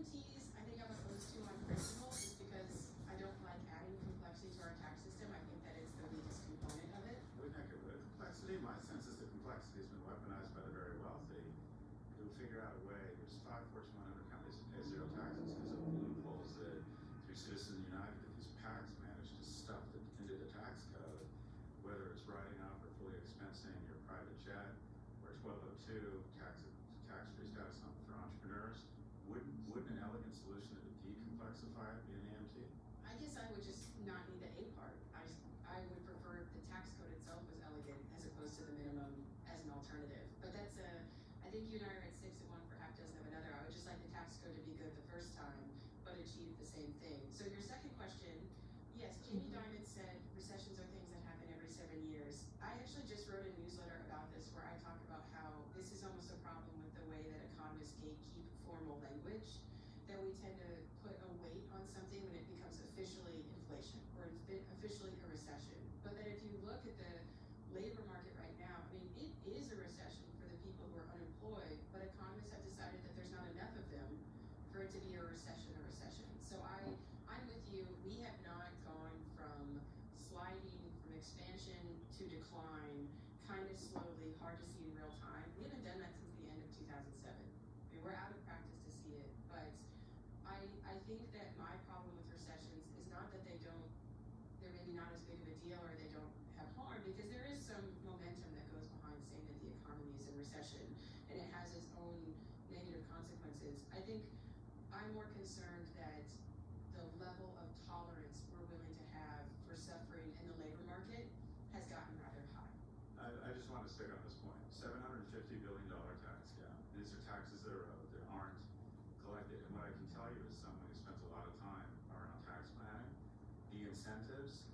AMTs, I think I'm opposed to on principle, just because I don't like adding complexity to our tax system. I think that it's the weakest component of it. We think it would. Complexity, my sense is that complexity has been weaponized by the very wealthy who figure out a way. There's 5 Fortune 100 companies that pay 0 taxes because of loopholes that, through Citizens United, that these PACs manage to stuff into the tax code, whether it's writing off or fully expensing your private jet, or 1202 tax-free status for entrepreneurs. Wouldn't an elegant solution that would decomplexify it be an AMT? I guess I would just not need the A part. I would prefer if the tax code itself was elegant as opposed to the minimum as an alternative. But that's I think you and I are at 6 of one for half dozen of another. I would just like the tax code to be good the first time, but achieve the same thing. So your second question, yes, Jamie Dimon said recessions are things that happen every 7 years. I actually just wrote a newsletter about this where I talk about how this is almost a problem with the way that economists gatekeep formal language, that we tend to put a weight on something when it becomes officially inflation or officially a recession. But that if you look at the labor market right now, I mean, it is a recession for the people who are unemployed, but economists have decided that there's not enough of them for it to be a recession. So I'm with you. We have not gone from sliding from expansion to decline kind of slowly, hard to see in real time. We haven't done that since the end of 2007. I mean, we're out of practice to see it, but I think that my problem with recessions is not that they're maybe not as big of a deal or they don't have harm, because there is some momentum that goes behind saying that the economy is in recession and it has its own negative consequences. I think I'm more concerned that the level of tolerance we're willing to have for suffering in the labor market has gotten rather high. I just want to stick on this point. $750 billion tax gap. These are taxes that are owed, that aren't collected. And what I can tell you is someone who spends a lot of time around tax planning, the incentives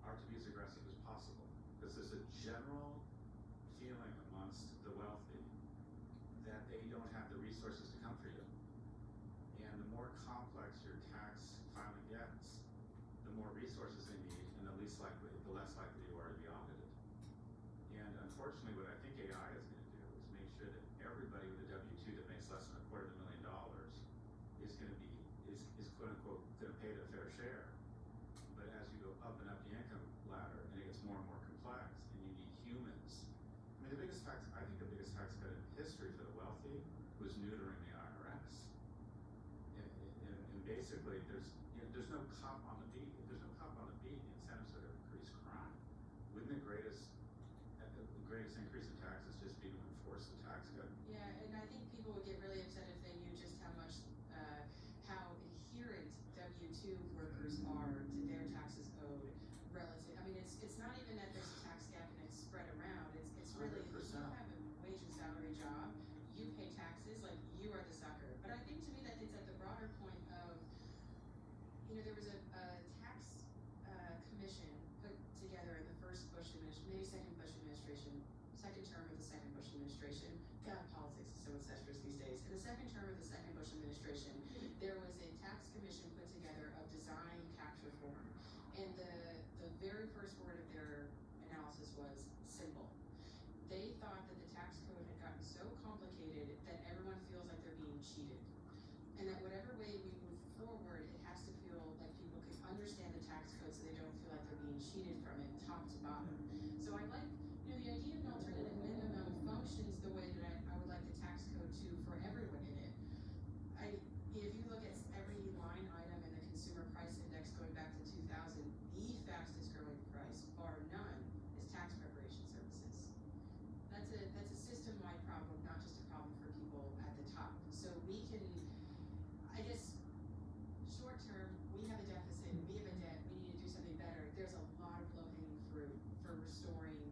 are to be as aggressive as possible. Because there's a general feeling amongst the wealthy that they don't have the resources to come for you. And the more complex your tax filing gets, the more resources they need, and the less likely you are to be audited. And unfortunately, what I think AI is going to do is make sure that everybody with a W-2 that makes less than $250,000 is going to be quote unquote going to pay their fair share. But as you go up and up the income ladder, and it gets more and more complex, and you need humans. I mean, I think the biggest tax cut in history for the wealthy was neutering the IRS. And basically, there's no cop on the beat. If there's no cop on the beat, the incentives are to increase crime. Wouldn't the greatest increase in taxes just be to enforce the tax code? Yeah, and I think people would get really upset if they knew just how adherent W-2 workers are to their taxes owed relative. I mean, it's not even that there's a tax gap and it's spread around. It's really, if you have a wage and salary job, you pay taxes, like you are the sucker. But I think to me that gets at the broader point of, there was a tax commission put together in the first Bush administration, maybe second Bush administration, second term of the second Bush administration. God, politics is so incestuous these days. In the second term of the second Bush administration, there was a tax commission put together of design tax reform. And the very first word of their analysis was simple. They thought that the tax code had gotten so complicated that everyone feels like they're being cheated. And that whatever way we move forward, it has to feel like people can understand the tax code so they don't feel like they're being cheated from it top to bottom. So I like, the idea of an alternative minimum functions the way that I would like the tax code to for everyone in it. If you look at every line item in the consumer price index going back to 2000, the fastest growing price, bar none, is tax preparation services. That's a system-wide problem, not just a problem for people at the top. So we can, I guess, short term, we have a deficit, we have a debt, we need to do something better. There's a lot of low-hanging fruit for restoring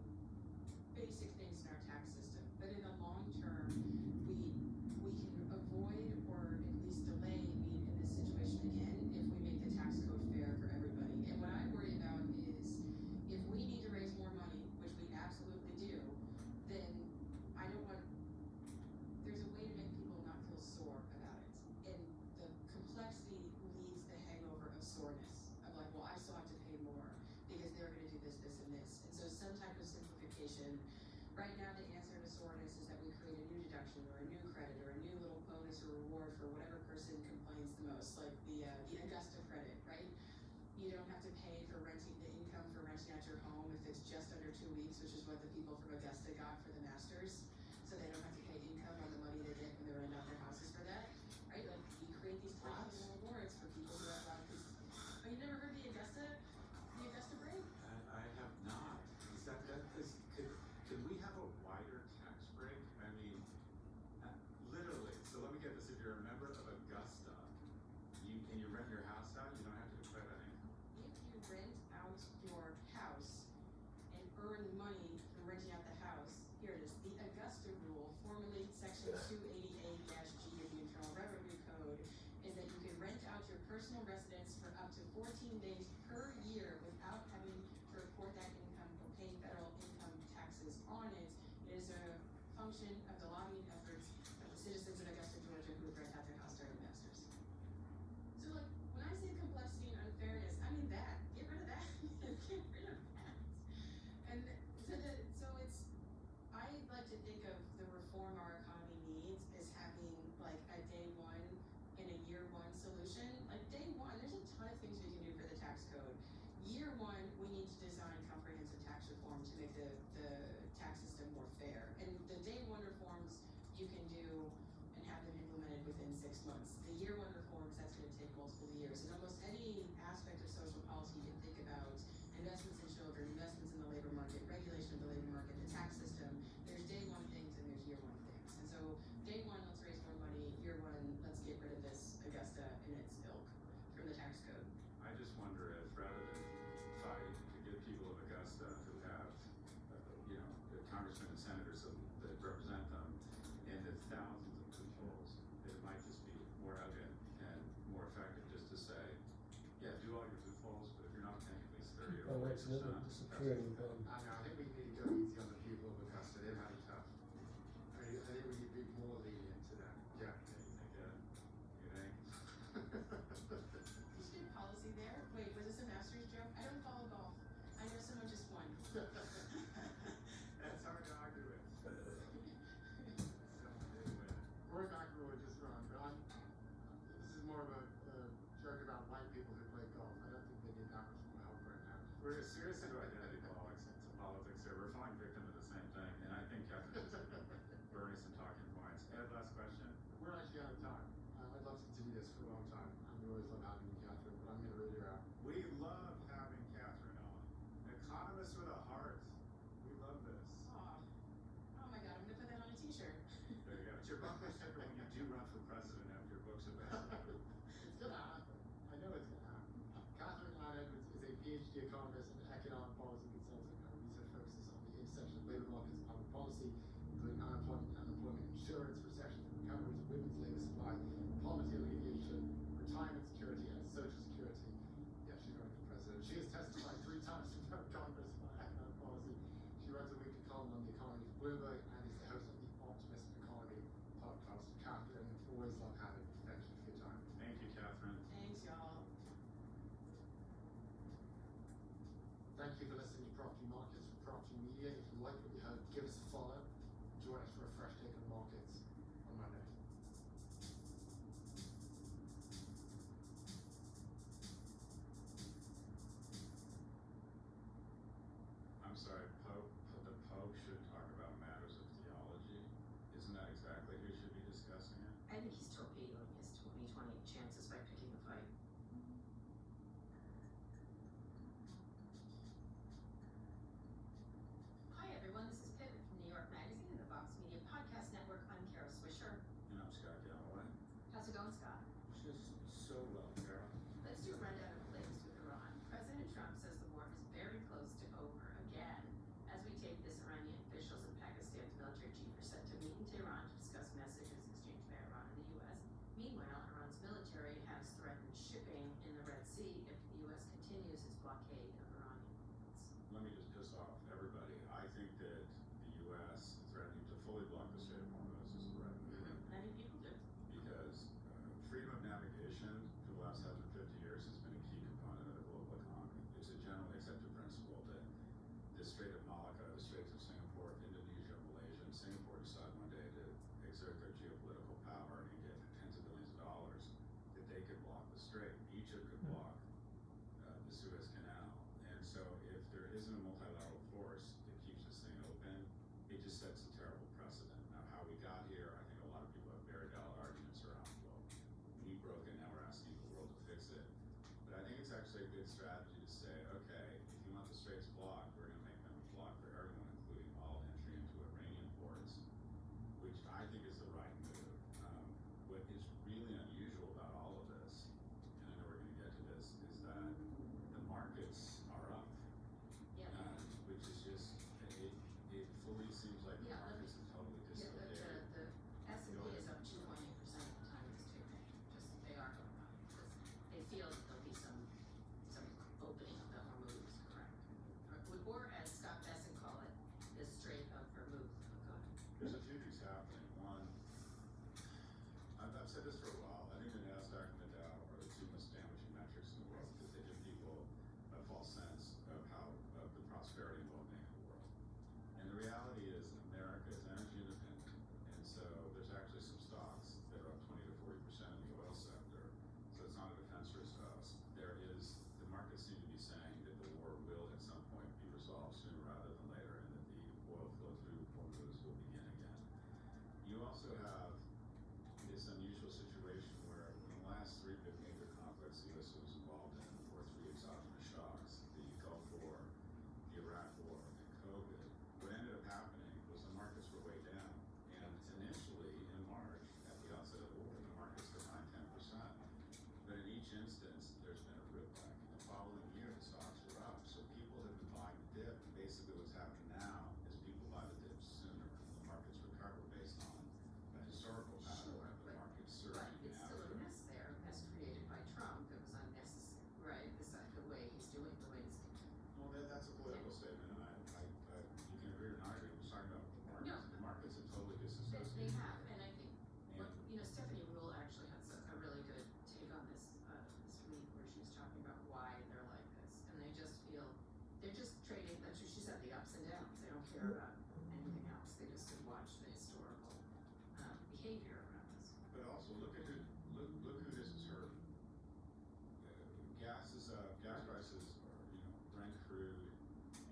basic things in our tax system. But in the long term, we can avoid or at least delay being in this situation again if we make the tax code fair for everybody. And what I worry about is if we need to raise more money, which we absolutely do, then I don't want, there's a way to make people not feel sore about it. And the complexity leads the hangover of soreness. Of like, well, I still have to pay more because they're going to do this, this, and this. And so some type of simplification. Right now, the answer to soreness is that we create a new deduction or a new credit or a new little bonus or reward for whatever person You don't have to pay for renting the income for renting out your home if it's just under 2 weeks, which is what the people from Augusta got for the masters. So they don't have to pay income on the money they get when they rent out their houses for that, right? Like we create these tangible rewards for people who have a lot of these. Oh, you never heard the Augusta break? I have not. Could we have a wider tax break? I mean, literally, so let me get this, if you're a member of Augusta, and you rent your house out, you don't have to declare that income. If you rent out your house and earn money from renting out the house, here it is, the Augusta rule, formerly section 288-G of the Internal Revenue Code, is that you can rent out your personal residence for up to 14 days per year without having to report that income or pay federal income taxes on it. It is a function of the lobbying efforts of the citizens of Augusta, Georgia, who have rent out their house during the masters. So like, when I say complexity and unfairness, I mean that. Get rid of that. Get rid of that. And so it's, I like to think of the reform our economy needs as having like a day one and a year one solution. Like day one, there's a ton of things we can do for the tax code. Year one, we need to design comprehensive tax reform to make the tax system more fair. And the day one reforms you can do and have them implemented within 6 months. The year one reforms, that's going to take multiple years. In almost any aspect of social policy you can think about, investments in children, investments in the labor market, regulation of the labor market, the tax system, there's day one things and there's year one things. And so day one, let's raise more money. Year one, let's get rid of this Augusta and its ilk from the tax code. I just wonder if rather than fight to get people of Augusta who have, the congressmen and senators that represent them in the thousands of loopholes, it might just be more elegant and more effective just to say, yeah, do all your loopholes, but if you're not paying at least 30 or 40%, absolutely disappearing. I know, I think we need to go easy on the people of Augusta, they've had it tough. I think we need to be more lenient to them. Yeah. You think? You should do policy there. Wait, was this a master's joke? I don't follow golf. I know someone just won. That's hard to argue with. Someone did win. Roy McIlroy just run, but this is more of a joke about white people who play golf. I don't think they need that much more help right now. We're serious into identity politics here. We're falling victim to the same thing, and I think Catherine just burning some talking points. Ed, last question. We're actually out of time. I'd love to continue this for a long time. We always love having you, Catherine, but I'm going to read her out. We love having Catherine on. Economist with a heart. We love this. Aw. Oh my god, I'm gonna put that on a t-shirt. There you go. It's your bumper sticker when you do run for president after your books are bestseller. It's going to happen. I know it's going to happen. Catherine Edwards is a PhD economist and economic policy consultant. Her research focuses on the intersection of labor markets and public policy, including unemployment insurance, recessions and recoveries, women's labor supply, poverty alleviation, retirement security, and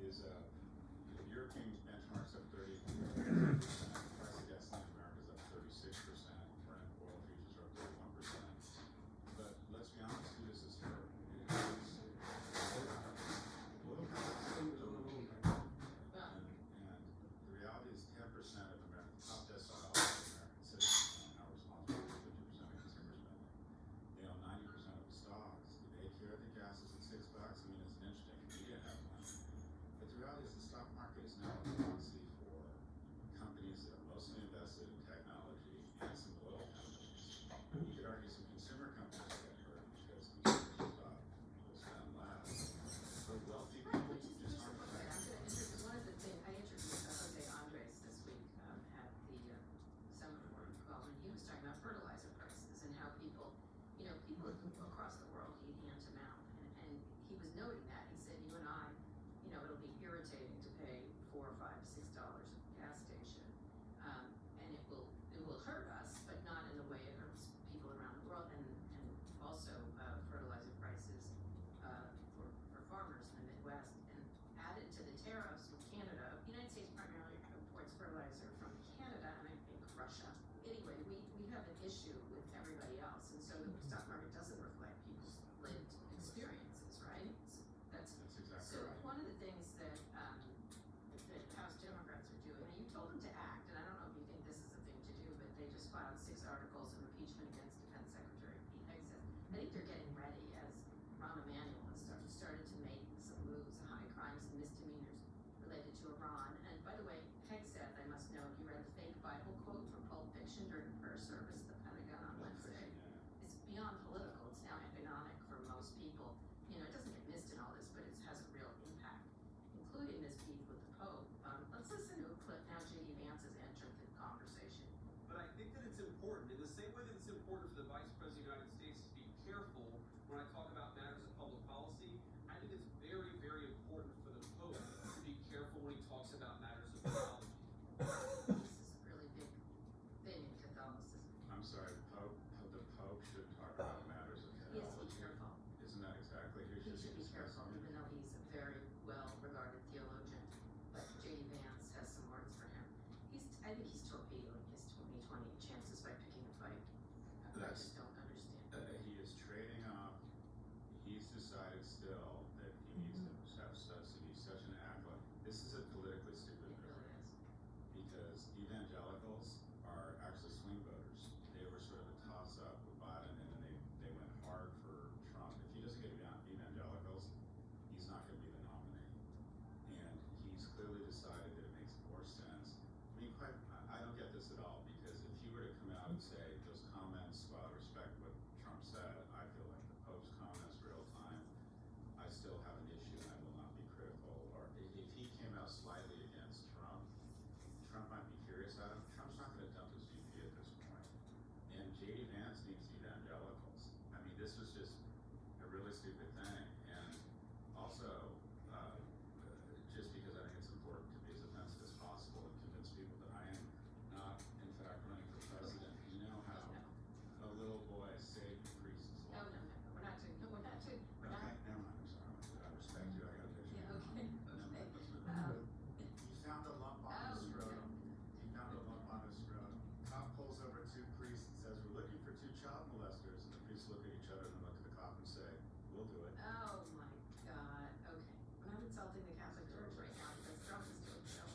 is, the European benchmark's up 30%, price of gasoline in America is up 36%, Brent oil futures are up 31%. But let's be honest, who does this hurt? It hurts oil companies. And the reality is 10% of American, top decile of American citizens are responsible for 50% of consumer spending. They own 90% of the stocks. Do they care that gas is at $6? I mean, it's an interesting media headline. But the reality is the stock market is now a proxy for companies that are mostly invested in technology and some oil companies. You could argue some consumer companies get hurt because consumers will spend less. But wealthy Right, people which is just aren't okay. affected. One of the things I introduced Jose Andres this week at the summer forum call, and he was talking about fertilizer prices and how people across the world eat hand to mouth, and he was noting that he said, you and I, it'll be irritating to pay $4, $5, $6 at the gas station, and it will hurt us, but not in the way it hurts people around the world, and also fertilizer prices for farmers in the Midwest, and added to the tariffs with Canada. The United States primarily imports fertilizer from Canada and I think Russia. Anyway, we have an issue with everybody else, and so the stock market doesn't reflect people's lived experiences, right? So that's exactly right. One of the things that House Democrats are doing, and you told them to act, and I don't know if you think this is a thing to do, but they just filed 6 articles of impeachment against Defense Secretary Pete Hegseth. I think they're getting ready as Rahm Emanuel has started to make some moves, high crimes and misdemeanors related to Iran. And by the way, Hegseth, I must know, he read a fake Bible quote from Pulp Fiction during prayer service at the Pentagon on Wednesday. It's beyond political, it's now economic for most people. It doesn't get missed in all this, but it has a real impact, including this beef with the Pope. Let's listen to a clip now. J.D. Vance has entered the conversation. But I think that it's important, in the same way that it's important for the Vice President of the United States to be careful when I talk about matters of public policy. I think it's very, very important for the Pope to be careful when he talks about matters of theology. This is a really big thing in Catholicism. I'm sorry, the Pope should talk about matters of He has to be theology. careful. Isn't that exactly who He should be discussing careful, it? even though he's a very well-regarded theologian. But J.D. Vance has some words for him. I think he's torpedoing his 2020 chances by picking a fight. I just don't understand. He is trading off. He's decided still that he needs to have to be such an acolyte. This is a politically stupid It move really is. because evangelicals are actually swing voters. They were sort of a toss-up with Biden, and then they went hard for Trump. If he doesn't get beyond evangelicals, he's not going to be the nominee. And he's clearly decided that it makes more sense. I mean, I don't get this at all, because if he were to come out and say those comments, while I respect what Trump said, I feel like the Pope's comments real time, I still have an issue and I will not be critical. Or if he came out slightly against Trump might be curious at him. Trump's not going to dump his VP at this point. And J.D. Vance needs evangelicals. I mean, this was just a really stupid thing. And also, just because I think it's important to be as offensive as possible and convince people that I am not, in fact, running for president. You know how a little boy saved priests' No, life. we're not doing. Okay, never mind. I'm sorry. I respect you. I got a picture. Yeah, okay. He found a lump on his scrotum. He found a lump on his scrotum. Cop pulls over 2 priests and says, "We're looking for 2 child molesters." And the priests look at each other and look at the cop and say, "We'll do it." Oh my God. Okay. I'm not insulting the Catholic Church right now because Trump is doing so.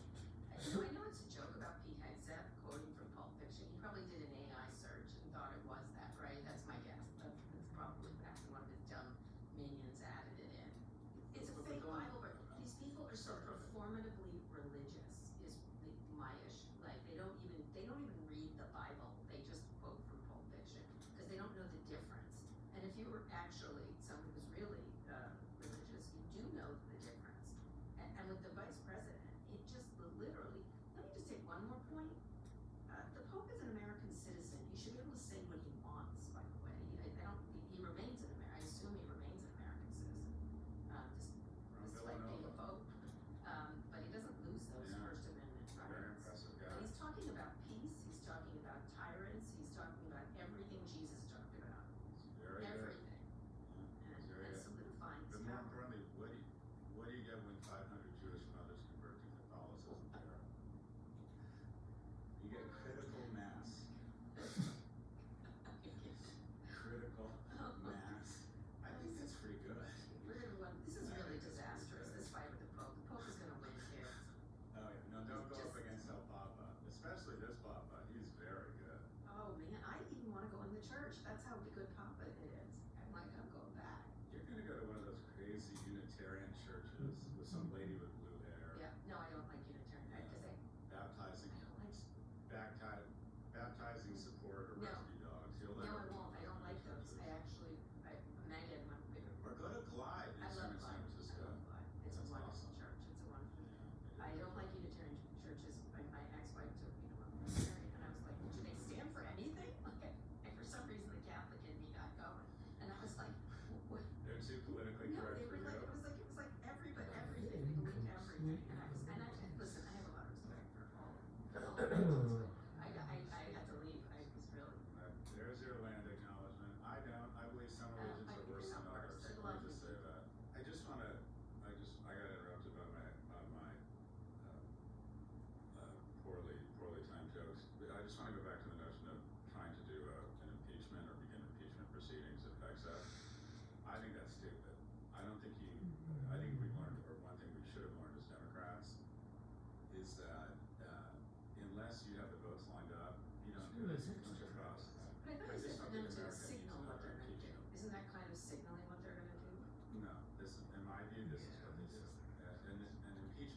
I know it's a joke about Pete Hegseth quoting from Pulp Fiction. He probably did an AI search and thought it was that, right? That's my guess. That's probably actually one of his dumb minions added it in. It's a fake Bible, but these people are so performatively religious is my issue. Like they don't even read the Bible. They just quote from Pulp Fiction because they don't know the difference. And if you were actually someone who's really religious, you do know the difference. And with the vice president, it just literally. Let me just take one more point. The Pope is an American citizen. He should be able to say what he wants. By the way, he remains an American. I assume he remains an American citizen, despite being a Pope. But he doesn't lose those First Amendment rights. Very impressive guy. And he's talking about peace. He's talking about tyrants. He's talking about everything Jesus talked about. Very good. Everything.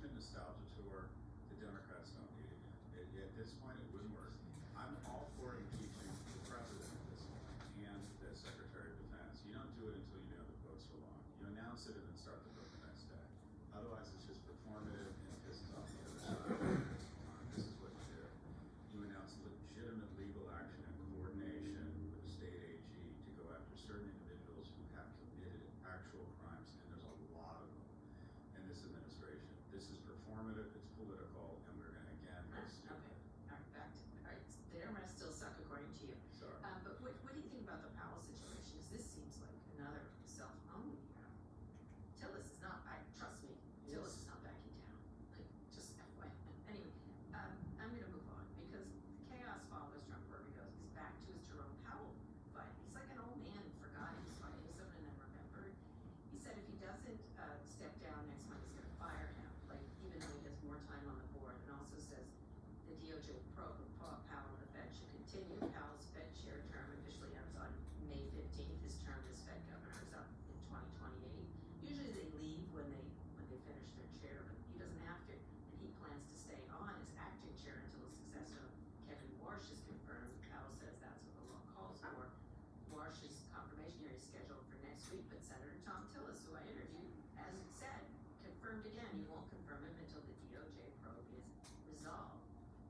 impeachment nostalgia tour, the Democrats don't need it. At this point, it wouldn't work. I'm all for impeaching the president at this point and the Secretary of Defense. You don't do it until you know the votes are long. You announce it and then start the vote the next day. Otherwise, it's just performative and pisses off the other side. This is what you do. You announce legitimate legal action and coordination with the state AG to go after certain individuals who have committed actual crimes, and there's a lot of them in this administration. This is performative, it's political, and we're gonna again go stupid. Okay, all right, back to, all right, the internet still suck according to you. Sorry. But what do you think about the Powell situation? 'Cause this seems like another self-own, Tillis is not, trust me, Tillis is not backing down. Like, just FYI. Anyway, I'm gonna move on because the chaos follows Trump wherever he goes. He's back to his Jerome Powell fight. He's like an old man who forgot he was fighting someone and then remembered. He said if he doesn't step down next month, he's gonna fire him, like even though he has more time on the board, and also says the DOJ probe of Powell and the Fed should continue. Powell's Fed chair term officially ends on May 15th. His term as Fed governor is up in 2028. Usually they leave when they finish their chair, but he doesn't have to, and he plans to stay on as acting chair until his successor Kevin Warsh is confirmed. Powell says that's what the law calls for. Warsh's confirmation hearing is scheduled for next week, but Senator Tom Tillis, who I interviewed, as it said, confirmed again he won't confirm him until the DOJ probe is resolved.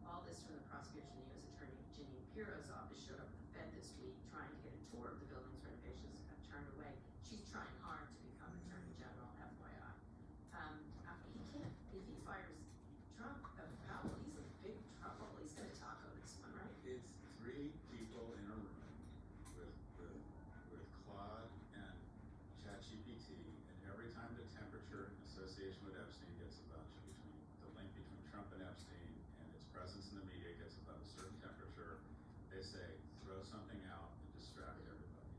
All this from the prosecution U.S. Attorney Jeanine Pirro's office showed up at the Fed this week trying to get a tour of the building's renovations, got turned away. She's trying hard to become Attorney General, FYI. He can't, if he fires Trump, Powell, he's in big trouble. He's gonna taco this one, right? It's three people in a room with Claude and ChatGPT, and every time the temperature in association with Epstein gets above the link between Trump and Epstein and its presence in the media gets above a certain temperature, they say throw something out and distract everybody.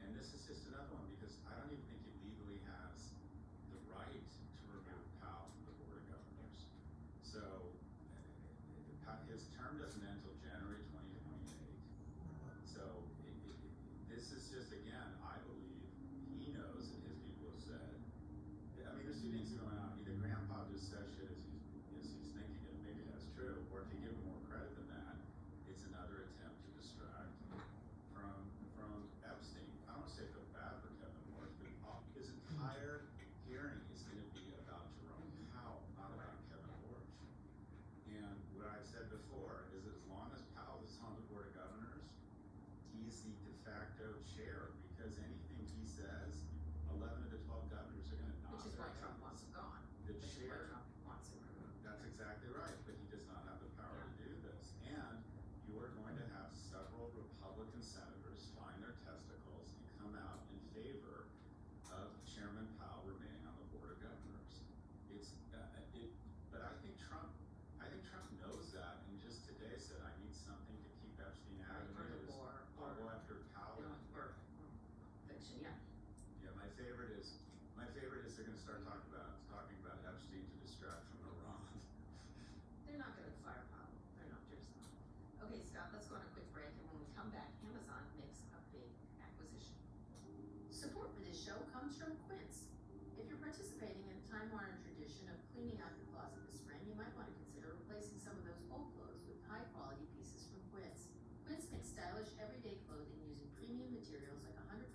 And this is just another one because I don't even think he legally has the right to remove Powell from the Board of Governors. So his term doesn't end until January 2028. So this is just, again, I believe he knows and his people have said, I mean, there's two things going on. Either Grandpa just says shit as he's thinking it, maybe that's true, or if you give him more credit than that, it's another attempt to distract from Epstein. I don't want to say feel bad for Kevin Warsh, but his entire hearing is going to be about Jerome Powell, not about Kevin Warsh. And what I've said before is that as long as Powell is on the Board of Governors, he's the de facto chair because anything he says, 11 of the 12 governors are going to nod. Which is why their Trump heads. wants him gone. The Which is why chair. Trump wants him removed. That's exactly right, but he does not have the power to do this. And you are going to have several Republican senators find their testicles and come out in favor of Chairman Powell remaining on the Board of Governors. But I think Trump knows that, and just today said, I need something to keep Epstein out of the news. I'll go after Powell. Or fiction, yeah. Yeah, my favorite is they're going to start talking about Epstein to distract from Iran. They're not gonna fire Powell. They're not, they're just not. Okay, Scott, let's go on a quick break, and when we come back, Amazon makes a big acquisition. Support for this show comes from Quince. If you're participating in a time-honored tradition of cleaning out your closet this spring, you might want to consider replacing some of those old clothes with high-quality pieces from Quince. Quince makes stylish, everyday clothing using premium materials like 100%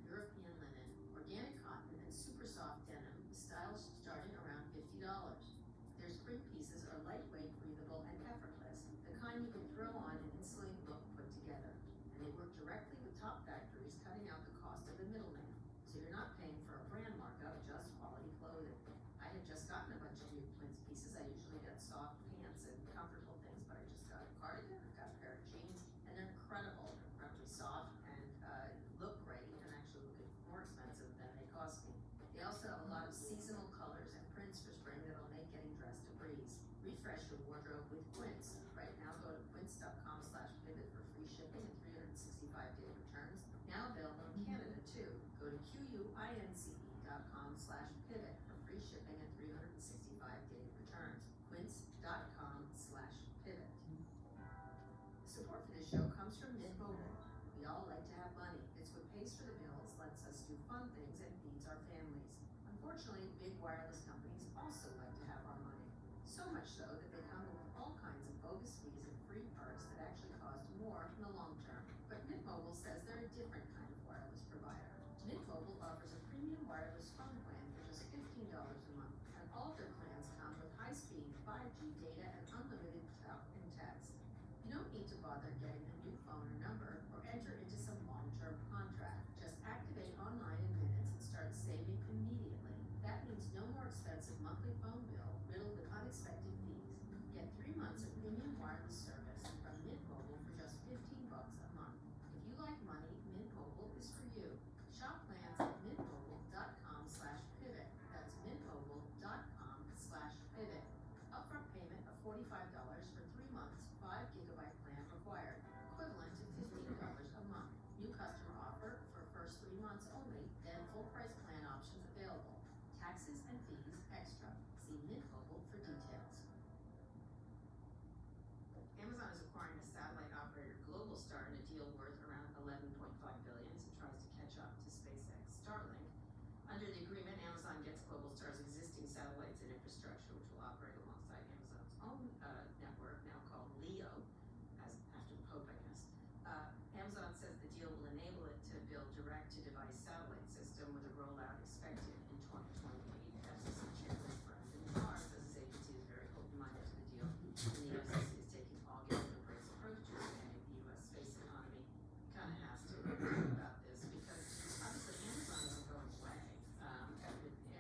European linen, organic cotton, and super soft denim, with styles starting around $50. Their spring pieces are lightweight, breathable, and effortless, the kind you can throw on an insulating look put together. And they work directly with top factories, cutting out the cost of the middleman. So you're not paying for a brand markup, just quality clothing. I had just gotten a bunch of new Quince pieces. I usually get soft pants and comfortable things, but I just got a cardigan, I got a pair of jeans, and they're incredible. They're incredibly soft and look great, and actually look more expensive than they cost me. They also have a lot of seasonal colors and prints for spring that'll make getting dressed a breeze. Refresh your wardrobe with Quince. Right now, go to quince.com/pivot for free shipping and 365-day returns. Now available in Canada too. Go to quince.com/pivot for free shipping and 365-day returns. Quince.com/pivot. Support for this show comes from Mint Mobile. We all like to have money. It's what pays for the bills, lets us do fun things, and feeds our families. Unfortunately, big wireless companies also like to have our money. So much so that they come with all kinds of bogus fees and free perks that actually cost more in the long term. But Mint Mobile says they're a different kind of wireless provider. Mint Mobile offers a premium wireless phone plan for just $15 a month, and all of their plans come with high-speed 5G data and unlimited talk and text. You don't need to bother getting a new phone or number or enter into some long-term contract. Just activate online in minutes and start saving immediately. That means no more expensive monthly phone bill riddled with unexpected fees. Get 3 months of premium wireless service from Mint Mobile for just $15 a month. If you like money, Mint Mobile is for you. Shop plans at mintmobile.com/pivot. That's mintmobile.com/pivot. Upfront payment of $45 for 3 months, 5 gigabyte plan required, equivalent to $15 a month. New customer offer for first 3 months only, then full price plan options available. Taxes and fees extra. See Mint Mobile for details. Amazon is acquiring a satellite operator, Globalstar, in a deal worth around $11.5 billion as it tries to catch up to SpaceX Starlink. Under the agreement, Amazon gets Globalstar's existing satellites and infrastructure, which will operate alongside Amazon's own network, now called LEO, as after the Pope, I guess. Amazon says the deal will enable it to build direct-to-device satellite system with a rollout expected in 2028. FCC Chairman Brendan Carr says his agency is very open-minded to the deal, and the FCC is taking all given-the-price approach to expanding the U.S. space economy. Kind of has to talk about this because obviously Amazon isn't going away, and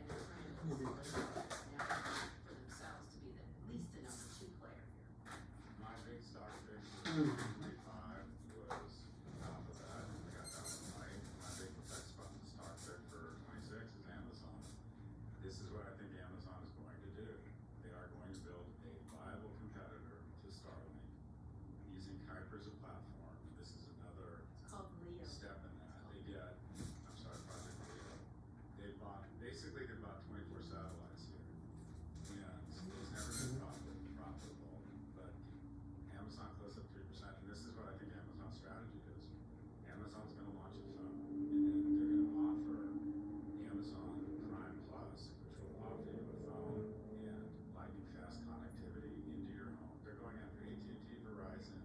they're trying to solidify now for themselves to be at least the number 2 player here. My big stock pick for 25 was top of that. I got that one right. My big stock pick for 26 is Amazon. This is what I think Amazon is going to do. They are going to build a viable competitor to Starlink using Kuiper as a platform. This is another It's called LEO. step in that. Project Leo. They bought 24 satellites here. And it's never been profitable, but Amazon closed up 3%, and this is what I think Amazon's strategy is. Amazon's gonna launch a phone, and then they're gonna offer Amazon Prime Plus, which will offer you a phone and lightning fast connectivity into your home. They're going after AT&T, Verizon,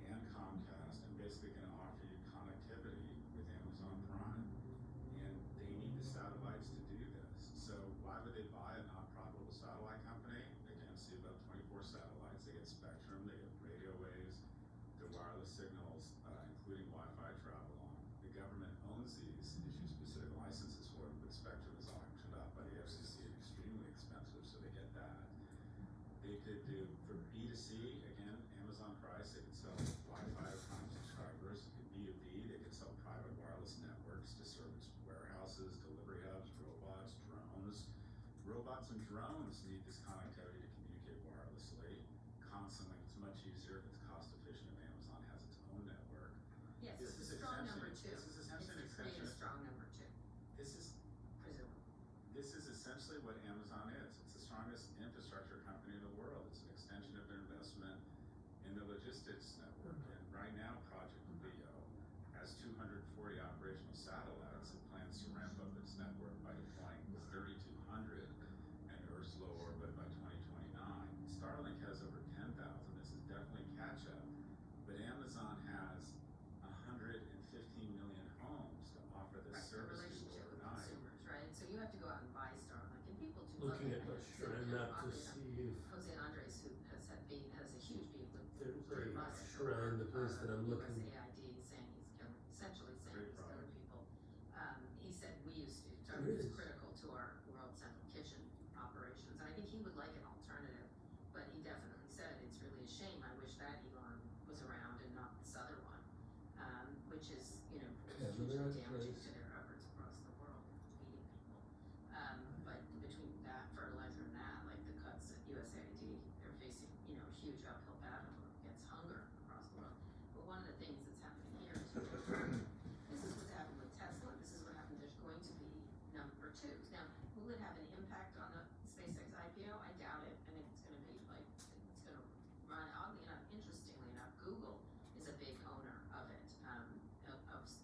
and Comcast, and basically gonna offer you connectivity with Amazon Prime. And they need the satellites to do this. So why would they buy a non-profitable satellite company? Again, see about 24 satellites. They get spectrum, they get radio waves, the wireless signals, including Wi-Fi travel on. The government owns these, issues specific licenses for them, but spectrum is auctioned up by the FCC and extremely expensive, so they get that. They could do, for B2C, again, Amazon price, they could sell Wi-Fi Prime subscribers. B2B, they could sell private wireless networks to service warehouses, delivery hubs, robots, drones. Robots and drones need this connectivity to communicate wirelessly constantly. It's much easier, it's cost efficient if Amazon has its own network. Yes, This it's is a strong number 2. This is essentially an It's to create extension. a strong number 2, Presumably. presumably. This is essentially what Amazon is. It's the strongest infrastructure company in the world. It's an extension of their investment in the logistics network. And right now, Project Leo has 240 operational satellites and plans to ramp up its network by deploying 3,200 in Earth's low orbit by 2029. Starlink has over 10,000. This is definitely catch up. But Amazon has 115 million homes to offer this Right, the service to relationship with overnight. consumers, right? So you have to go out and buy Starlink, and people do love Looking it. at my shrine map to see if Jose Andres, who has a huge beef with there's Elon a Musk, shrine, the place that I'm looking. USAID, saying he's killing, essentially saying Great he's killing product. people. He said Starlink is is. critical to our world central kitchen operations, and I think he would like an alternative, but he definitely said it's really a shame. I wish that Elon was around and not this other one, which is, hugely damaging to their efforts across the world, feeding people. But between that fertilizer and that, like the cuts at USAID, they're facing, a huge uphill battle against hunger across the world. But one of the things that's happening here is this is what's happened with Tesla. This is what happened. There's going to be number 2s. Now, will it have an impact on the SpaceX IPO? I doubt it. I think it's going to be it's going to run, oddly enough, interestingly enough, Google is a big owner of it, of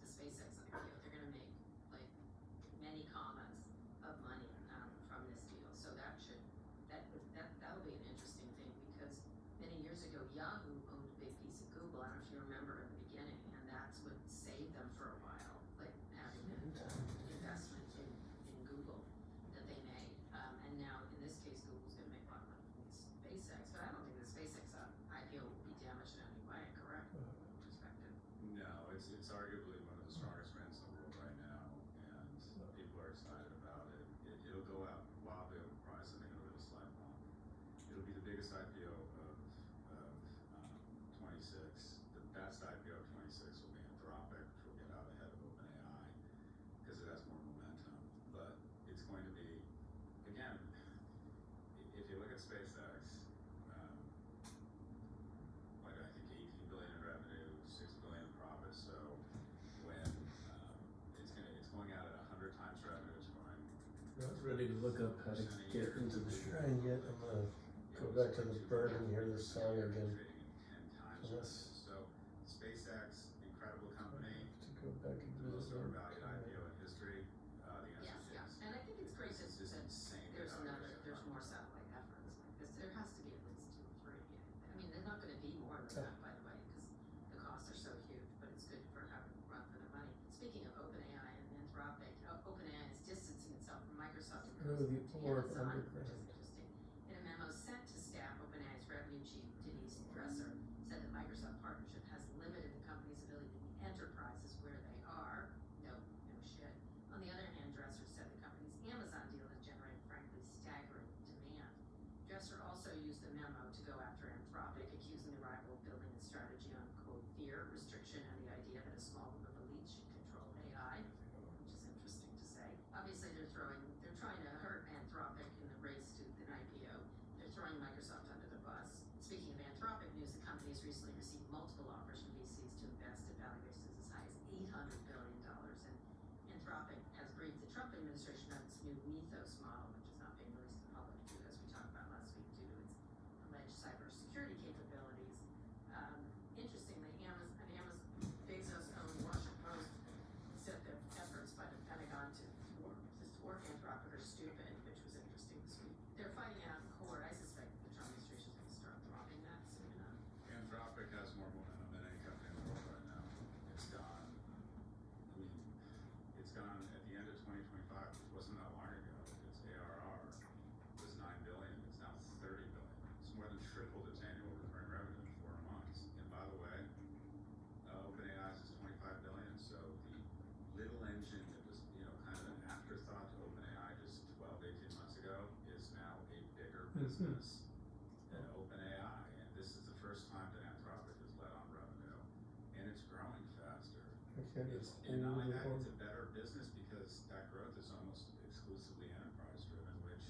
the SpaceX IPO. They're going to make Yahoo owned a big piece of Google, I don't know if you remember in the beginning, and that's what saved them for a while, like having that investment in Google that they made. And now in this case, Google's gonna make a lot of money from SpaceX, but I don't think the SpaceX IPO will be damaged in any way, correct? Perspective. No, it's arguably one of the strongest brands in the world right now, and people are excited about it. It'll go out wildly overpriced, I think, over this lifelong. It'll be the biggest IPO of 26. The best IPO of 26 will be Anthropic, which will get out ahead of OpenAI because it has more momentum. But it's going to be, again, if you look at SpaceX, like I think 18 billion in revenue, 6 billion in profit. So when it's going out at 100 times revenue, it's going. Not ready to look up how to get into the shrine yet. I'm gonna go back to the bird and hear the song again. Unless So SpaceX, incredible company, to go back and do most this. overvalued IPO in history. The answer Yes, is yeah, yes. and I think it's great that, It's just that insane. there's valuation. there's more satellite efforts like this. There has to be at least 2 or 3. I mean, there's not gonna be more than that, by the way, because the costs are so huge, but it's good for having run for their money. Speaking of OpenAI and Anthropic, OpenAI is distancing itself from Microsoft and Oh, the goes to orb Amazon, which underground. is interesting. In a memo sent to staff, OpenAI's revenue chief, Denise Dresser, said that Microsoft partnership has limited the company's ability to meet enterprises where they are. No shit. On the other hand, Dresser said the company's Amazon deal has generated, frankly, staggering demand. Dresser also used the memo to go after Anthropic, accusing the rival of building a strategy on, quote, fear, restriction, and the idea that a small group of elites should control AI, which is interesting to say. Obviously, they're trying to hurt Anthropic in the race to an IPO. They're throwing Microsoft under the bus. Speaking of Anthropic news, the company has recently received multiple offers from VCs to invest at valuations as high as $800 billion. And Anthropic has briefed the Trump administration on its new Mythos model, which is not being released to the public, as we talked about last week, due to its alleged cybersecurity capabilities. Interestingly, Bezos' own Washington Post said that efforts by the Pentagon to thwart Anthropic are stupid, which was interesting this week. They're fighting out in court. I suspect the Trump administration is going to start dropping that soon enough. Anthropic has more momentum than any company in the world right now. It's gone. I mean, it's gone at the end of 2025, which wasn't that long ago. Its ARR was $9 billion. It's now $30 billion. It's more than tripled its annual recurring revenue in 4 months. And by the way, OpenAI's is $25 billion. So the little engine that was, kind of an afterthought to OpenAI just 12, 18 months ago is now a bigger business than OpenAI. And this is the first time that Anthropic has led on revenue, and it's growing faster. Okay, And not only that, it's a better business because that growth is almost exclusively enterprise driven, which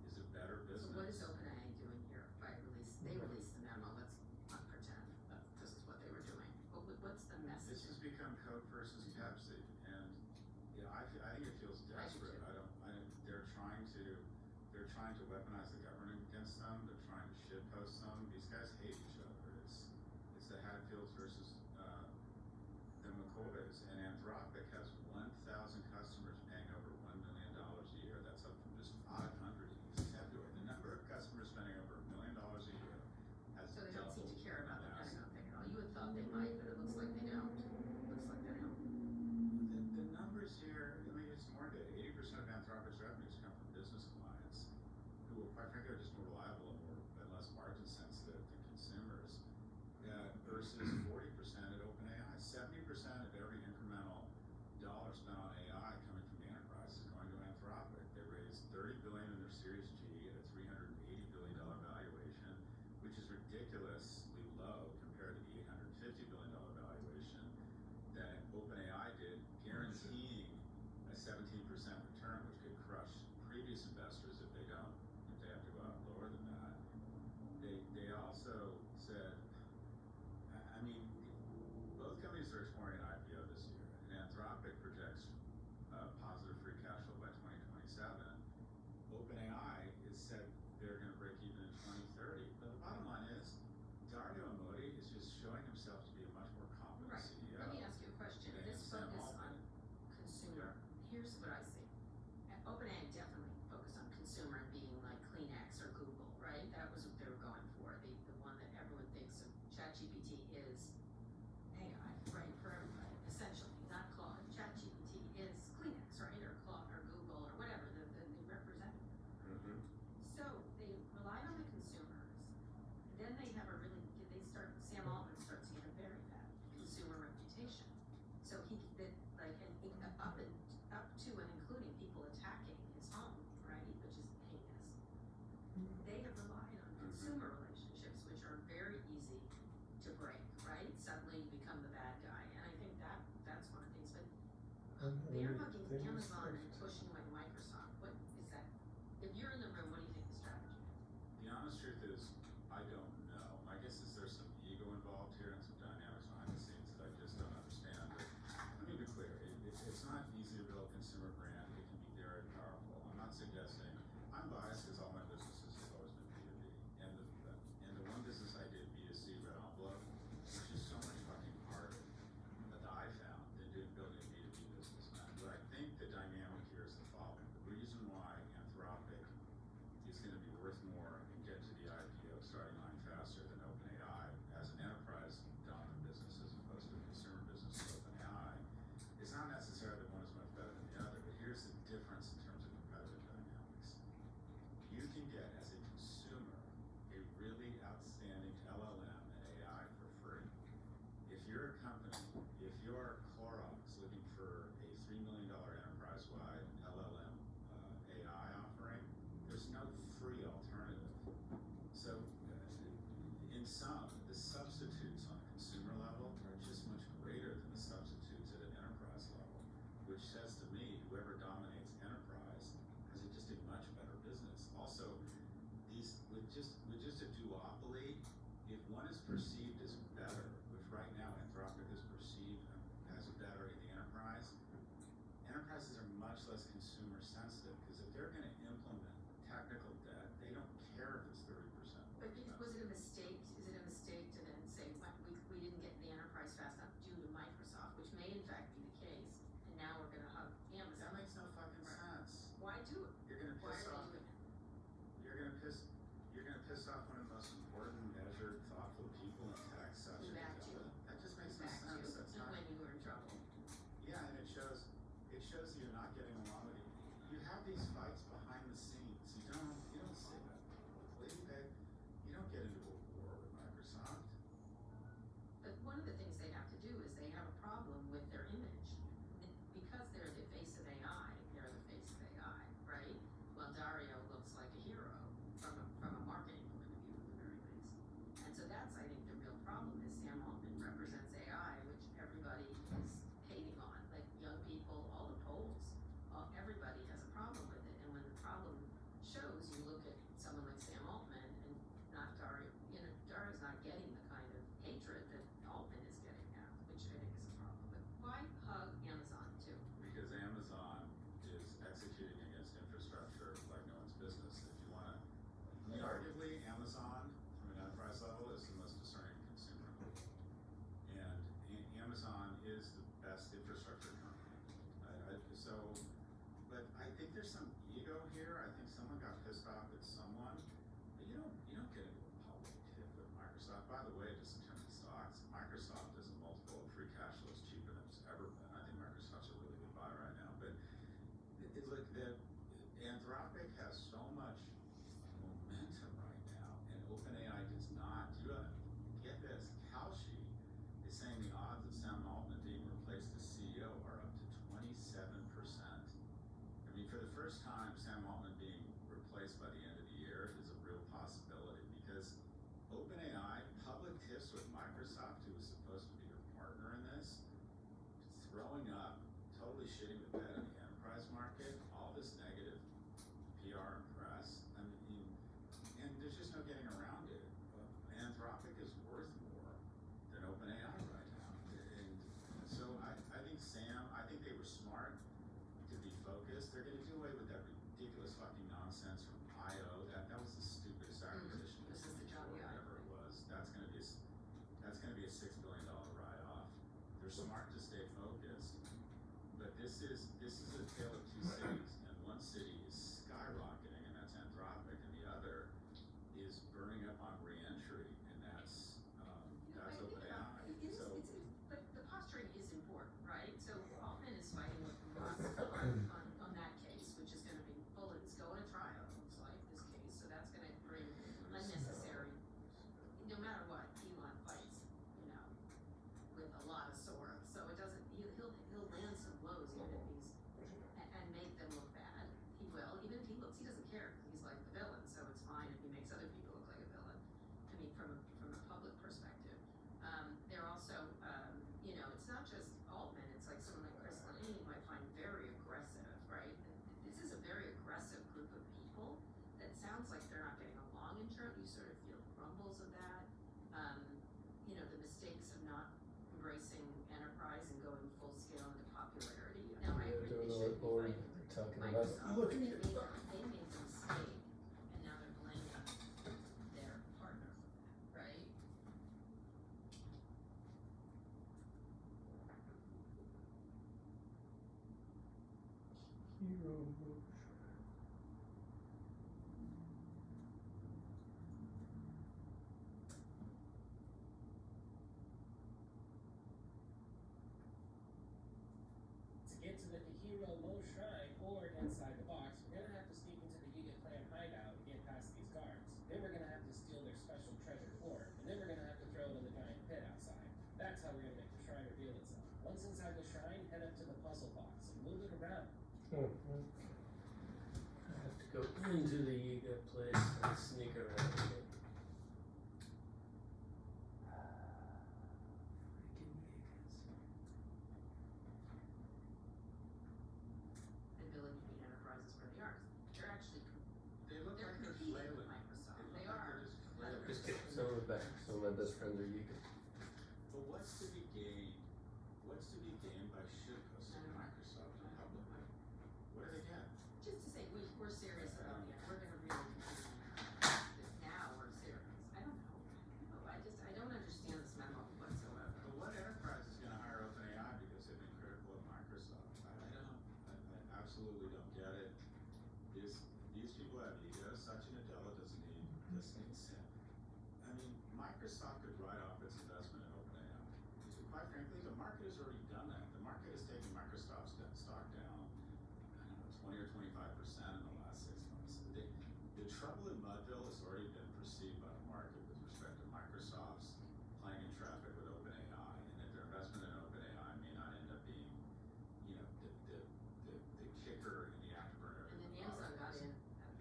is a better So business. what is OpenAI doing here by they released the memo, let's not pretend that this is what they were doing. What's the message? This has become Coke versus Pepsi, and I think it feels desperate. They're trying to weaponize the government against them. They're trying to shitpost them. These guys hate each other. It's the Hatfields versus the McCoys, and Anthropic has 1,000 customers paying over $1 million a year. That's up from just 500 in February. The number of customers spending over $1 million a year has So they don't seem to doubled care about the in last. Pentagon thing at all. You would thought they might, but it looks like they don't. The numbers here, I mean, it's more than 80% of Anthropic's revenues come from business clients who, quite frankly, are just more reliable and less margin sensitive to consumers, versus 40% at OpenAI. 70% of every incremental dollar spent on AI coming from the enterprise is going to Anthropic. They raised $30 billion in their Series G at a $380 billion valuation, which is ridiculously low compared to the $850 billion valuation that OpenAI did, guaranteeing a 17% return, which could crush previous investors if they have to go out lower than that. They also said, I mean, both companies are exploring an IPO this year, and Anthropic projects positive free cash flow by 2027. OpenAI is said they're going to break even in 2030. But the bottom line is, Dario Amodei is just showing himself to be a much more competent Right. CEO. Let me ask you a question. than This Sam focus Altman. on consumer, here's what pushing like Microsoft? What is that? If you're in the room, what do you think the strategy is? The honest truth is, I don't know. My guess is there's some ego involved here and some dynamics behind the scenes that I just don't understand. But let me be clear, it's not easy to build a consumer brand. It can be very powerful. I'm not suggesting, I'm biased because all my businesses have always been B2B. And the one business I did, B2C, red envelope, was just so much fucking harder that I found than building a B2B business. But I think the dynamic here is the following. The reason why Anthropic is going to be worth more and get to the IPO starting line faster than OpenAI as an enterprise dominant business as opposed to a consumer business with OpenAI is not necessarily that one is much better than the other, but here's the difference in terms of competitive dynamics. You can get, as a consumer, a really outstanding LLM and AI for free. If you're a company, if you're Clorox looking for a $3 million enterprise-wide LLM AI offering, there's no free alternative. So, in sum, the substitutes on a consumer level are just much greater than the substitutes at an enterprise level, which says to me, whoever dominates enterprise has just a much better business. Also, with just a duopoly, if one is perceived as better, which right now Anthropic is perceived as better in the enterprise, enterprises are much less consumer sensitive because if they're going to implement technical debt, they don't care if it's 30%. But was it a mistake? Is it a mistake to then say we didn't get the enterprise fast enough due to Microsoft, which may in fact be the case, and now we're going to hug Amazon? That makes no fucking sense. Why do it? You're going to Why piss are off. they doing it? You're going to piss off one of the most important, measured, thoughtful people in tech, such Who as backed you? That just makes no Backed sense. you That's not. when you were in trouble. Yeah, and it shows you're not getting along with it. You have these fights behind the scenes. You don't say that publicly. You don't get into a war with Microsoft. But one of the things they have to do is they have a problem with their image. Because they're the face of AI, they're the face of AI, right? Well, Dario looks like a hero from a marketing point of view, at the very least. And so that's, I think, the real problem is Sam Altman represents AI, which everybody is hating on, like young people, all the polls, everybody has a problem with it. And when the problem shows, you look at someone like Sam Altman and not Dario. Dario's not getting the kind of hatred that Altman is getting now, which I think is a problem. But why hug Amazon too? Because Amazon is executing against infrastructure like no one's business. If you want to, arguably, Amazon from an enterprise level is the most discerning consumer. And Amazon is the best infrastructure company. But I think there's some ego here. I think someone got pissed off at someone. But you don't get into a public tiff with Microsoft. By the way, just in terms of stocks, Microsoft is a multiple of free cash flow is cheaper than it's ever been. I think Microsoft's a really good buy right now. But Anthropic has so much momentum right now, and OpenAI does not. You get this. Kalshi is saying the odds of Sam Altman being replaced as CEO are up to 27%. I mean, for the first time, Sam Altman being replaced by the end of the year is a real possibility because OpenAI, public tiffs with Microsoft, who was supposed to be your partner in this, throwing up, totally shitting the bed in the enterprise market, all this negative PR and press. I mean, and there's just no getting around it. Anthropic is worth more than OpenAI right now. And so I think they were smart to be focused. They're going to do away with that ridiculous fucking nonsense from IO. That was the stupidest acquisition. This is the Johnny I. Whatever it was. That's going to be a $6 billion write-off. They're smart to stay focused, but this is a tale of two cities, and one city is skyrocketing, and that's Anthropic, and the other is burning up on re-entry, and that's OpenAI. But the posturing is important, right? So Altman is fighting with Musk on that case, which is going to be bullets go to trial. It looks like this case, so that's going to bring unnecessary. No matter what, Elon fights, with a lot of swords. So it doesn't. He'll land some blows even if he's and make them look bad. He will, even if he doesn't I'm looking at. They made a mistake, and now they're blaming their partner for that, right? Hero motion. To get to the Hero Mo Shrine or inside the box, we're gonna have to sneak into the Yiga clan hideout and get past these guards. Then we're gonna have to steal their special treasured orb, and then we're gonna have to throw it in the giant pit outside. That's how we're gonna make the shrine reveal itself. Once inside the shrine, head up to the puzzle box and move it around. I have to go into the Yiga place and sneak around again. Freaking The ability to beat enterprises where they are. They're actually, They look they're like they're competing with flailing. Microsoft. They They look like are. they're just flailing. Just kidding. Some of my back. Some of my best friends are Yiga. But what's to be gained? What's to be gained by shitposting Microsoft in public? What do they get? Just to say, we're serious about it. We're gonna really compete this now. We're serious. I don't know. I don't understand this memo whatsoever. But what enterprise is going to hire OpenAI because they've been critical of Microsoft? I absolutely don't get it. These people have egos. Satya Nadella doesn't need sin. I mean, Microsoft could write off its investment in OpenAI. Quite frankly, the market has already done that. The market has taken Microsoft's stock down, I don't know, 20 or 25% in the last 6 months. The trouble in Mudville has already been perceived by the market with respect to Microsoft's playing in traffic with OpenAI, and that their investment in OpenAI may not end up being, the kicker in the afterburner. And then Amazon got in.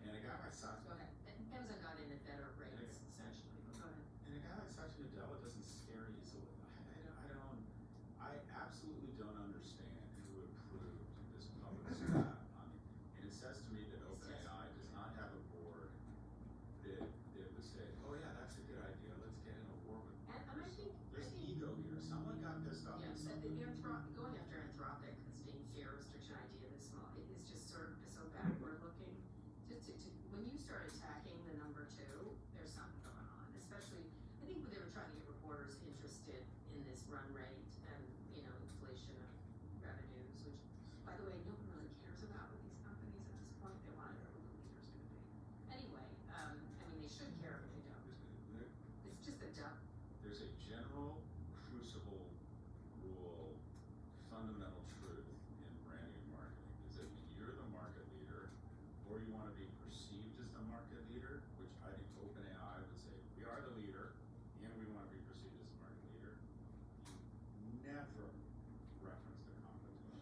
And a guy like Satya. Go ahead. Amazon got in at better rates, essentially. But go ahead. And a guy like Satya Nadella doesn't scare easily. I absolutely don't understand who approved this public spat. And it says to me that OpenAI does not have a board that would say, oh yeah, that's a good idea, let's get in a war with And I think, There's ego here, someone got pissed off yeah, at so something. going after Anthropic as being fair restriction idea this small, it is just sort of so backward looking. When you start attacking the number two, there's something going on, especially, I think they were trying to get reporters interested in this run rate and, inflation of revenues, which, by the way, no one really cares about with these companies at this point. They want to know who the leader's gonna be. Anyway, they should care, but they don't. It's just a dumb. There's a general crucible rule, fundamental truth in branding and marketing, is that when you're the market leader, or you want to be perceived as the market leader, which I think OpenAI would say, we are the leader, and we want to be perceived as the market leader, you never reference the competition.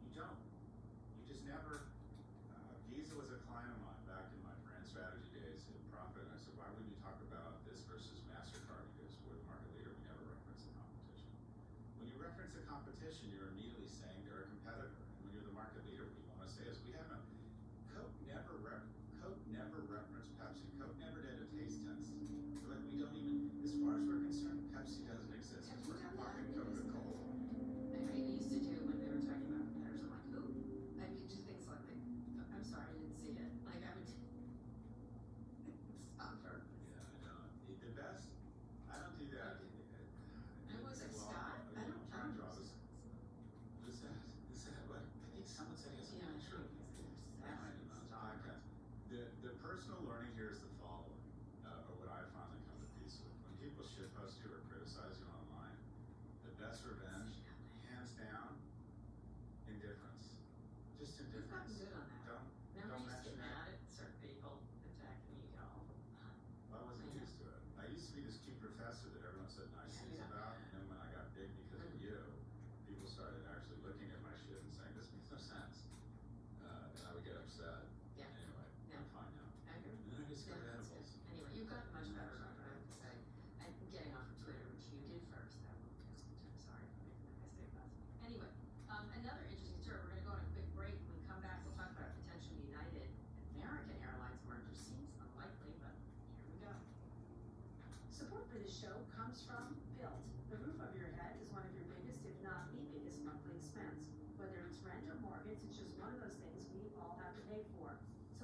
You don't. You just never. Visa was a client of mine back in my brand strategy days at Profit, and I said, why wouldn't you talk about this versus MasterCard? Because we're the market leader, we never reference the competition. When you reference the competition, you're immediately saying they're a competitor. And when you're the market leader, what you want to say is, Coke never referenced Pepsi. Coke never did a taste test. So like we don't even, as far as we're concerned, Pepsi doesn't exist. Have We're you done that? talking Coca-Cola. I used to do when they were talking about competitors. I'm like, who? Just things like that. I'm sorry, I didn't see it. Like I would. Stop her. Yeah, I know. The best. I don't do that. And was it Well, Scott? I don't John know. Jarvis. Who's that? What? I think someone said he has a picture. Podcast. The personal learning here is the following, or what I finally come to peace with. When people shitpost you or criticize you online, the best revenge, hands down, indifference. Just You've gotten indifference. good on that. Don't Remember, you used to mention get it. mad at certain people attacking you all the time. I wasn't used to it. I used to be this cute professor that everyone said nice Yeah, things yeah. about, and then when I got big because of you, people started actually looking at my shit and saying, this makes no sense. And I would get upset. Yeah. Anyway, Yeah. I'm fine now. I agree. And then I just got Yeah, that's edibles. good. Anyway, you've gotten much better about it, I have to say. And getting off of Twitter, which you did first, that one too. I'm sorry for making that mistake last week. Anyway, another interesting story. We're gonna go on a quick break. When we come back, we'll talk about potential United American Airlines merger. Seems unlikely, but here we go. Support for this show comes from Built. The roof over your head is one of your biggest, if not the biggest monthly expense. Whether it's rent or mortgage, it's just one of those things we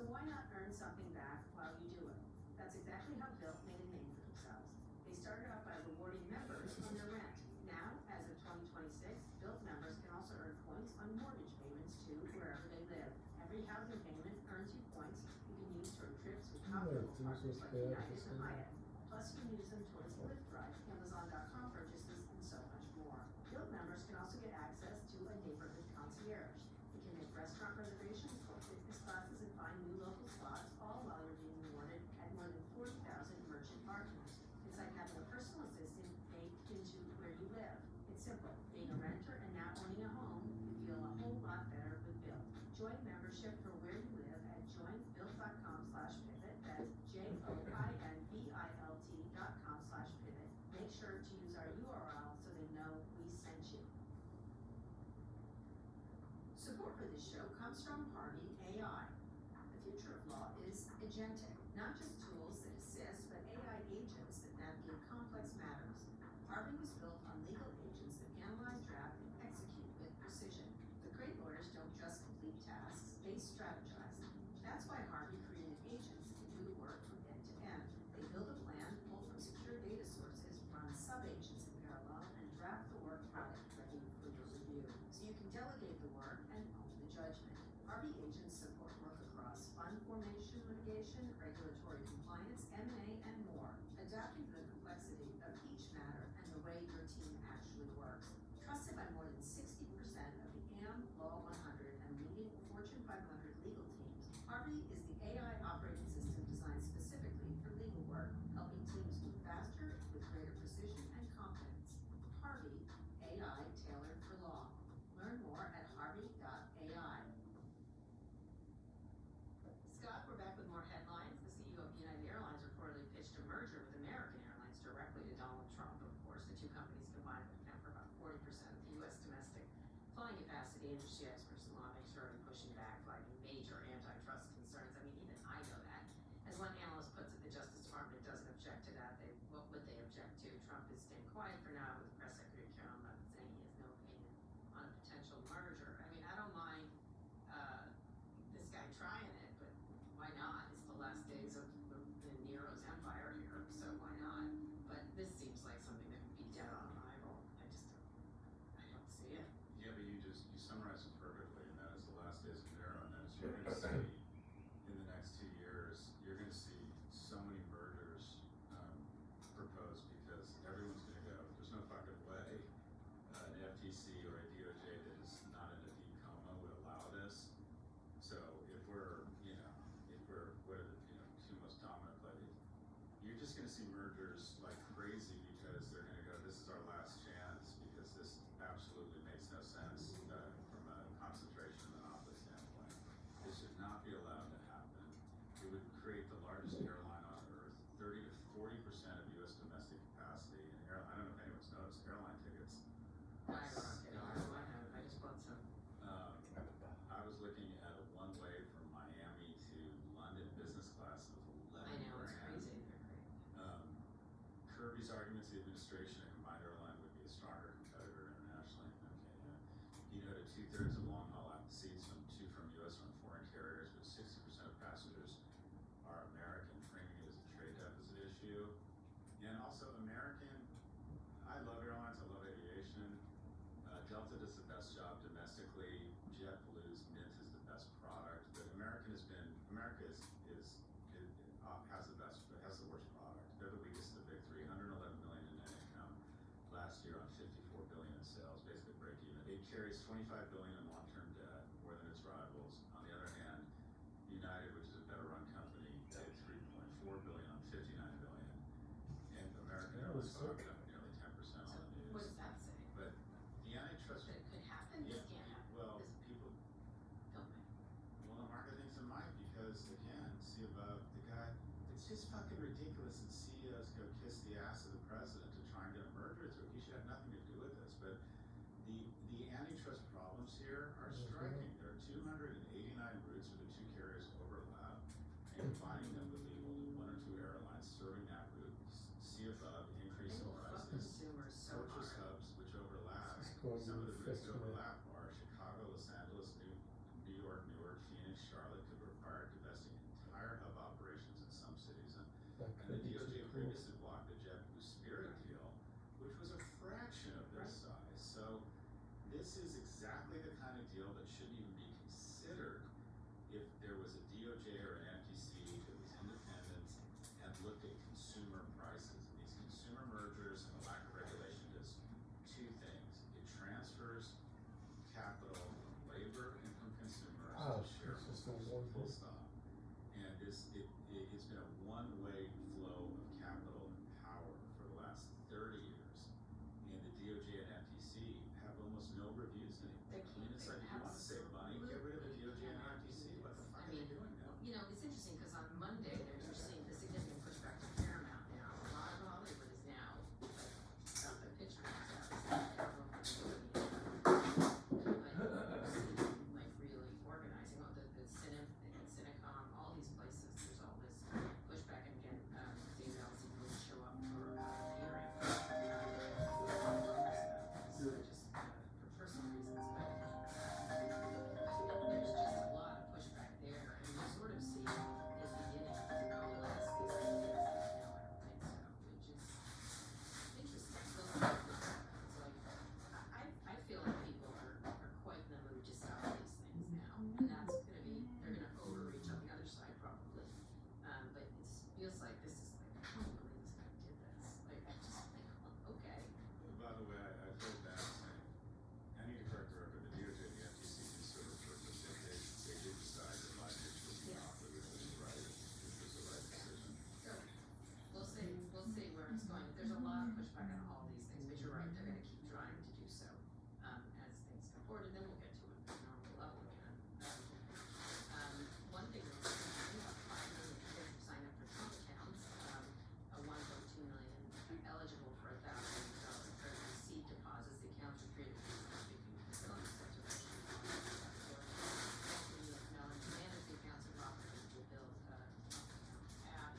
So why not earn something back while you do it? That's exactly how Built made a name for themselves. They started out by rewarding members on their rent. Now, as of 2026, Built members can also earn points on mortgage payments too, wherever they live. Every housing payment earns you points you can use toward trips with top local partners like United and Hyatt. Plus, you can use them towards Lyft rides, Amazon.com purchases, and so much more. Built members can also get access to a neighborhood concierge. They can make restaurant reservations, book fitness classes, and find new local spots, all while you're being rewarded at more than 40,000 merchant partners. It's like having a personal assistant baked into where you live. It's simple. Being a renter and now owning a home, you feel a whole lot better with Built. Join membership for where you live at joinbuilt.com/pivot. That's JOINBILT.com/pivot. Make sure to use our URL so they know we sent you. Support for this show comes from Harvey AI. The future of law is agentic, not just tools that assist, but AI agents that navigate complex matters. Harvey was built on legal agents that analyze, draft, and execute with precision. But great lawyers don't just complete tasks, they strategize. That's why Harvey created agents that can do the work from end to end. They build a plan, pull from secure data sources, run sub-agents in parallel, and draft the work product ready for your review. So you can delegate the work and own the judgment. Harvey agents support work across fund formation, litigation, regulatory compliance, M&A, and more, adapting to the complexity of each matter and the way your team actually works. Trusted by more than 60% of the AM Law 100 and leading Fortune 500 legal teams, Harvey is the AI operating system designed specifically for legal work, helping teams move faster with greater precision and confidence. Harvey, AI tailored for law. Learn more at harvey.ai. Scott, we're back with more headlines. The CEO of United Airlines reportedly pitched a merger with American Airlines directly to Donald Trump. Of course, the two companies combined would account for about 40% of the U.S. domestic flying capacity. Industry experts and lawmakers are already pushing back, flagging major antitrust concerns. I mean, even I know that. As one analyst puts it, the Justice Department doesn't object to that. What would they object to? Trump is staying quiet for now, with Press Secretary Karen Levin saying he has no opinion on a potential merger. I mean, I don't mind this guy trying it, but why not? It's the last days of Nero's empire here, so why not? But this seems like something that would be dead on arrival. I don't see it. Yeah, but you summarized it perfectly, and that is the last days of Nero, and that is you're gonna see in the next 2 years, you're gonna see so many mergers proposed because everyone's gonna go, there's no fucking way an FTC or a DOJ that is not in a deep coma would allow this. So if we're what are the two most dominant players, you're just gonna see mergers like crazy because they're gonna go, this is our last chance because this absolutely makes no sense from a concentration monopoly standpoint. This should not be allowed to happen. It would create the largest airline on earth, 30 to 40% of U.S. domestic capacity. And I don't know if anyone's noticed, airline tickets. Skyrocketing. I just bought some. I was looking at a one-way from Miami to London business class of 11 I know, it's grand. crazy. They're great. Kirby's argument to the administration, a combined airline would be a stronger competitor internationally. Okay, yeah. He noted 2/3 of long-haul seats from U.S. and foreign carriers, but 60% of passengers are American, framing it as a trade deficit issue. And also American, I love airlines, I love aviation. Delta does the best job domestically. JetBlue's Mint is the best product, but America has the worst product. They're the weakest of the big three. 111 million in net income last year on 54 billion in sales, basically break even. It carries 25 billion in long-term debt, more than its rivals. On the other hand, United, which is a better run company, did 3.4 billion on 59 billion. And American Airlines stock up nearly 10% on the news. What does that say? But the antitrust. That it could happen? Yeah, This can't happen. well, This people. don't make. Well, the market thinks it might because, again, see about the guy, it's just fucking ridiculous that CEOs go kiss the ass of the president to try and get a merger through. He should have nothing to do with this, but the antitrust problems here are striking. There are 289 routes where the two carriers overlap, and combining them would leave only one or two airlines serving that route. See above, increase in They will fuck prices. consumers so Purchase hard. hubs which overlap. It's going Some of the routes that to overlap are Chicago, Los Angeles, New York, York, Newark, Phoenix, Charlotte could require divesting entire hub operations in some cities. And That the could be DOJ too cool. previously blocked the JetBlue Spirit deal, which was a fraction of this size. So this is exactly the kind of deal that shouldn't even be considered if there was a DOJ or an FTC that was independent and looked at consumer prices. And these consumer mergers and the lack of regulation does two things. It transfers capital from labor and from consumers Oh, to shareholders, it's just a one full thing. stop. And it's been a one-way flow of capital and power for the last 30 years. And the DOJ and FTC have almost no reviews anymore. They I mean, it's like, if you wanna save money, get rid of the DOJ and FTC. What the fuck are they doing now? You know, it's interesting because on Monday, you're seeing a significant pushback to Paramount now. A lot of Hollywood is now, like, got the picture out. Like really organizing, all the Cinecom, all these places, there's all this pushback, and again, Dave Ellison wouldn't show up for hearing. So just for personal reasons, but there's just a lot of pushback there, and you sort of see it beginning to coalesce these ideas. No, I don't think so, which is interesting. It's like, I feel like people are quite in the mood to stop these things now, and that's gonna be, they're gonna overreach on the other side probably. But it feels like this is like, I can't believe this guy did this. Like, I just like, okay. By the way, I feel bad saying, I need to correct the record, the DOJ and the FTC can sort of prove that they did decide that my pitch was Yes. monopoly, which was the right decision. So, we'll see where it's going. There's a lot of pushback on all these things, but you're right, they're gonna keep trying to do so, as things come forward, and then we'll get to a normal level again. One thing that's, I think about 5 million people who sign up for Trump accounts, 1.2 million eligible for $1,000 treasury seed deposits. The accounts are created for speaking facilities such as knowledge to manage the accounts and properties to build app.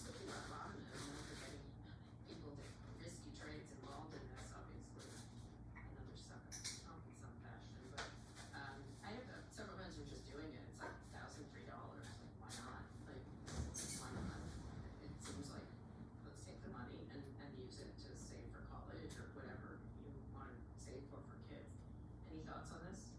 Looking at Robinhood, and they're getting people to risky trades involved in this, obviously. Another suck up to Trump in some fashion, but, I have several friends who are just doing it. It's like $1,003, like, why not? Like, why not? It seems like, let's take the money and use it to save for college or whatever you wanna save for kids. Any thoughts on this?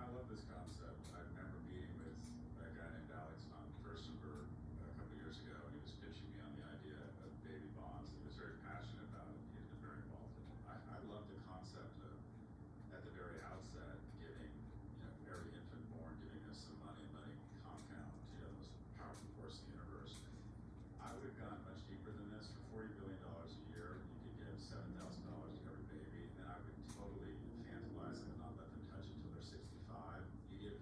I love this concept. I remember meeting with a guy named Alex von Furstenberg a couple of years ago, and he was pitching me on the idea of baby bonds. He was very passionate about it. He's been very involved in it. I love the concept of, at the very outset, giving, every infant born, giving us some money and letting it compound, the most powerful force in the universe. I would have gone much deeper than this. For $40 billion a year, you could give $7,000 to every baby, and then I would totally infantilize them and not let them touch it until they're 65. You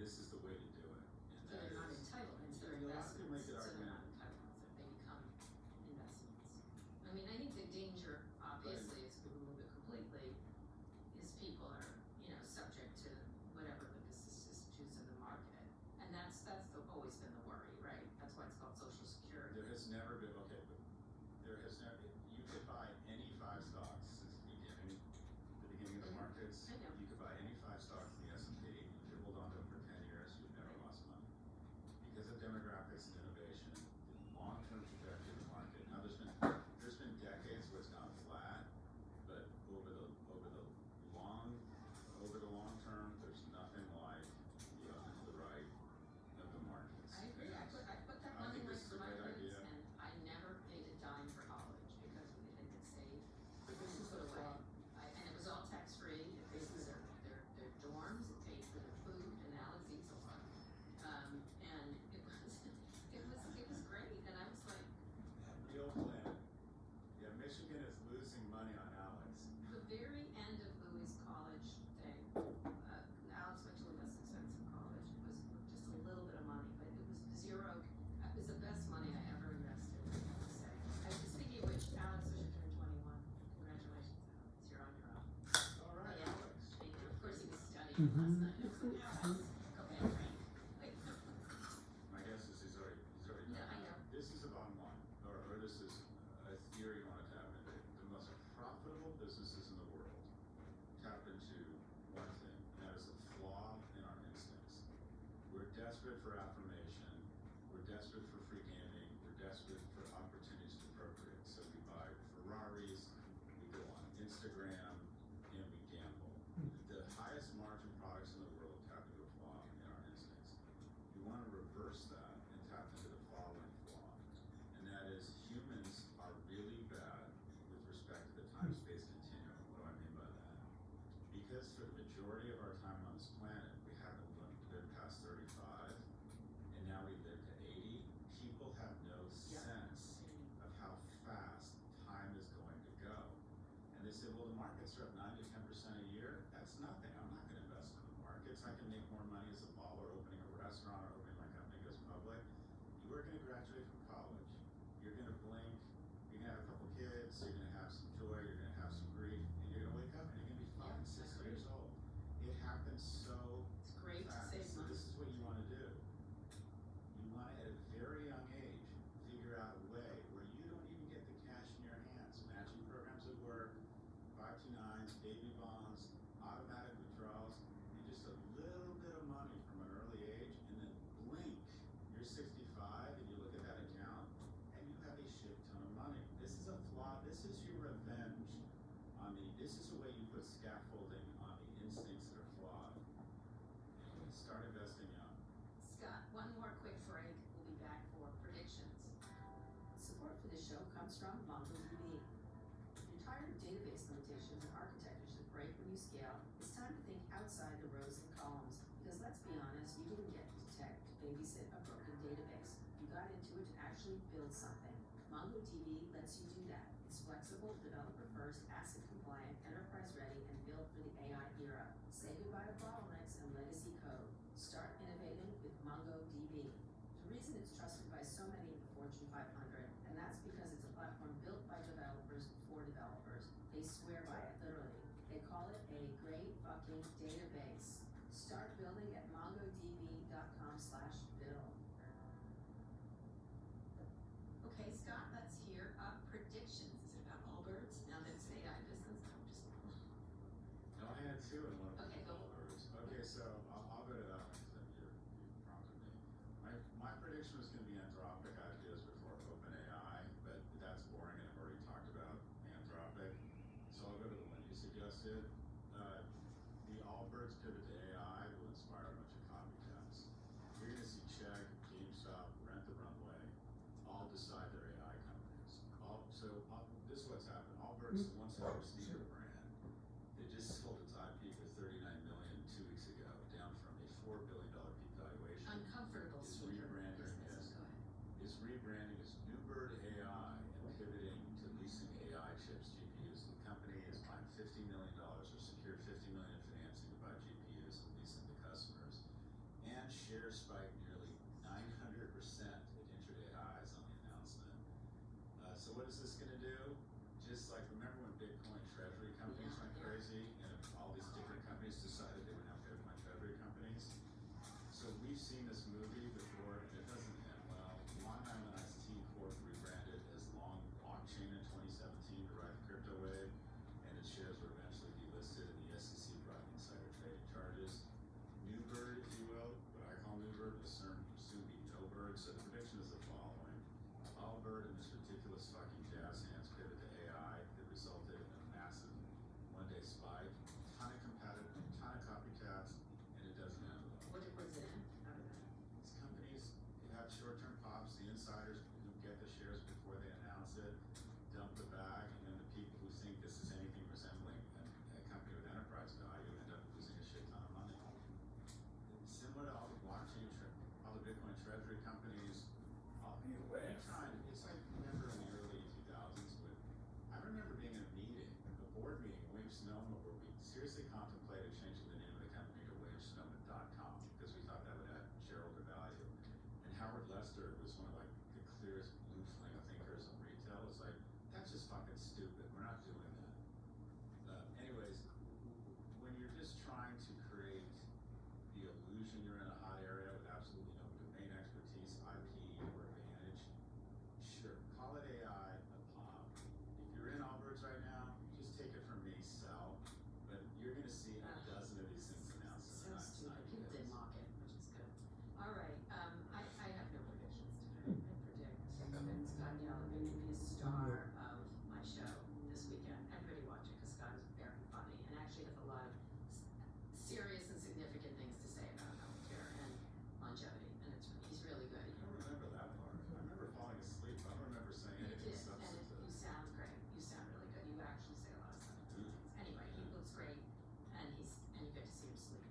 this is the way to do it. And So they're not is- entitlements, they're A lot of people make investments, that so they're argument. not entitlements, they become investments. I mean, I think the danger, obviously, is we remove it completely, is people are, you know, subject to whatever the vicissitudes of the market. And always been the worry, right? That's why it's called social security. There has never been, okay, but there has never, you could buy any 5 stocks since the beginning of the markets. I know. You could buy any 5 stocks in the S&P, you could hold on to them for 10 years, you've never lost money. Because of demographics and innovation, the long-term trajectory of the market. Now, there's been decades where it's gone flat, but over the long term, there's nothing like the up and to the right of the markets. I agree, I put that I money think away this is for a my great kids, idea. and I never paid a dime for college, because we had it saved. But this is Put a away. fraud. And it was all tax-free, it paid for their dorms, it paid for their food, and Alex eats a lot. And it was great, and I was like, Bill Clinton. Yeah, Michigan is losing money on Alex. the very end of Louis' college thing, Alex went to a less expensive college, it was just a little bit of money, but it was zero, it was the best money I ever invested, I have to say. Speaking of which, Alex, we should turn 21, congratulations, Alex, you're on your own. All right, Yeah. Alex. Thank you. Of course, he was studying last night, I was like, Alex, go back and train. Like, My guess is he's already No, done I that. know. This is the bottom line, or this is a theory you want to tap into. The most profitable businesses in the world tap into one thing, and that is a flaw in our instincts. We're desperate for affirmation, we're desperate for free gaming, we're desperate for opportunities to procreate. So we buy Ferraris, we go on Instagram, and we gamble. The highest margin products in the world tap into a flaw in our instincts. You want to reverse that and tap into the following flaw, and that is humans are really bad with respect to the time-space continuum. What do I mean by that? Because for the majority of our time on this planet, we haven't lived past 35, and now we live to 80. People have no sense of how fast time is going to go. And they say, well, the markets are up 9 to 10% a year. That's nothing. I'm not going to invest in the markets. I can make more money as a baller opening a restaurant or opening my company goes public. You are going to graduate from college. You're going to blink. You're going to have a couple kids. You're going to have some joy. You're going to have some grief. And you're going to wake up and you're going to be 5 and 6 years old. It happens so it's great to fast. save So money. this is what you want to do. You want to, at a very young age, figure out a way where you don't even get the cash in your hands. Matching programs at work, 529s, baby bonds, automatic withdrawals, and just a little bit of money from an early age, and then blink, you're 65, and you look at that account, and you have a shit ton of money. This is a flaw. This is your revenge on this is a way you put scaffolding on the instincts that are flawed. Start investing young. Scott, one more quick break, we'll be back for predictions. Support for this show comes from MongoDB. If you're tired of database limitations and architectures that break when you scale, it's time to think outside the rows and columns, because let's be honest, you didn't get to tech to babysit a broken database. You got into it to actually build something. MongoDB lets you do that. It's flexible, developer first, asset compliant, enterprise ready, and built for the AI era. Say goodbye to bottlenecks and legacy code. Start innovating with MongoDB. The reason it's trusted by so many of the Fortune 500, and that's because it's a platform built by developers for developers. They swear by it, literally. They call it a great fucking database. Start building at mongodb.com/build. Okay, Scott, let's hear predictions. Is it about Allbirds? Now that it's an AI business, I'm just. No, I had 2 in one of Okay, go. words. Okay, so I'll go to that one because you prompted me. My prediction was going to be Anthropic ideas before OpenAI, but that's boring and I've already talked about Anthropic. So I'll go to the one you suggested. The Allbirds pivot to AI will inspire a bunch of copycats. You're going to see Chegg, GameStop, Rent the Runway, all decide they're AI companies. This is what's happened. Allbirds is the one-seller sneaker brand. They just sold its IP for $39 million 2 weeks ago, down from a $4 billion peak valuation. Uncomfortable Is sneaker rebranding business. as Go ahead. is rebranding as Newbird AI and pivoting to leasing AI chips, GPUs. The company is buying $50 million shares spiked nearly 900% at intraday highs on the announcement. So what is this going to do? Just like, remember when Bitcoin treasury companies went crazy and all these different companies decided they would have Bitcoin treasury companies? So we've seen this movie before and it doesn't end well. Long Island Iced Tea Corp rebranded as Long Blockchain in 2017 to ride the crypto wave, and its shares were eventually delisted and the SEC brought insider trading charges. Newbird, if you will, what I call Newbird, will soon be no bird. So the prediction is the following. Allbird and this ridiculous fucking jazz hands pivot to AI that resulted in a massive one-day spike, ton of copycats, and it doesn't end well. What is it in? Out of that? These companies have short-term pops, the insiders who get the shares before they announce it, dump the bag, and then the people who think this is anything resembling a company with enterprise value end up losing a shit ton of money. Similar to all the blockchain, all the Bitcoin treasury companies, it's like, remember in the early 2000s when, I remember being in a board meeting, Williams Sonoma, where we seriously contemplated changing the name of the company to WilliamsSonoma.com because we thought that would add shareholder value. And Howard Lester was one of like the clearest blue flame thinkers in retail. It's like, that's just fucking stupid. We're not doing that. Anyways, when you're just trying to create the illusion you're in a hot area with absolutely no domain expertise, IP, or advantage, sure, call it AI, a palm. If you're in Allbirds right now, just take it from me, sell. But you're going to see a dozen of these things announced in the So next stupid. 90 People days. did mock it, which is good. All right. I have no predictions today. I predict that Scott Yellen will be a star of my show this weekend. Everybody watch it because Scott is very funny and actually has a lot of serious and significant things to say about healthcare and longevity. And he's really good. I don't remember that part. I remember falling asleep. I don't remember saying You anything did, and substantive. you sound great. You sound really good. You actually say a lot of stuff. Anyway, he looks great, and you get to see him sleep.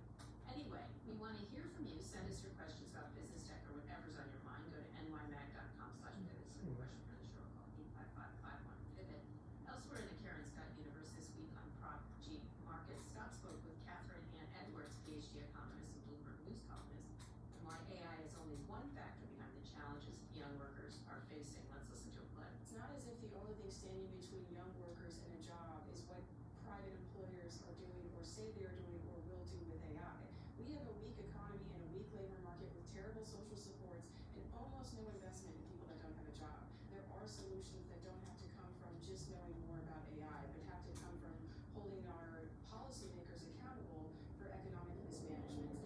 Anyway, we want to hear from you. Send us your questions about business tech or whatever's on your mind. Go to nymag.com/pivot. Send a question for the show. Call 855-51-PIVOT. Elsewhere in the Karen Scott universe this week on Prop G Markets, Scott spoke with Catherine Ann Edwards, PhD economist and Bloomberg News columnist, and why AI is only one factor behind the challenges young workers are facing. Let's listen to a clip. It's not as if the only thing standing between young workers and a job is what private employers are doing or say they're doing or will do with AI. We have a weak economy and a weak labor market with terrible social supports and almost no investment in people that don't have a job. There are solutions that don't have to come from just knowing more about AI, but have to come from holding our policymakers accountable for economic mismanagement.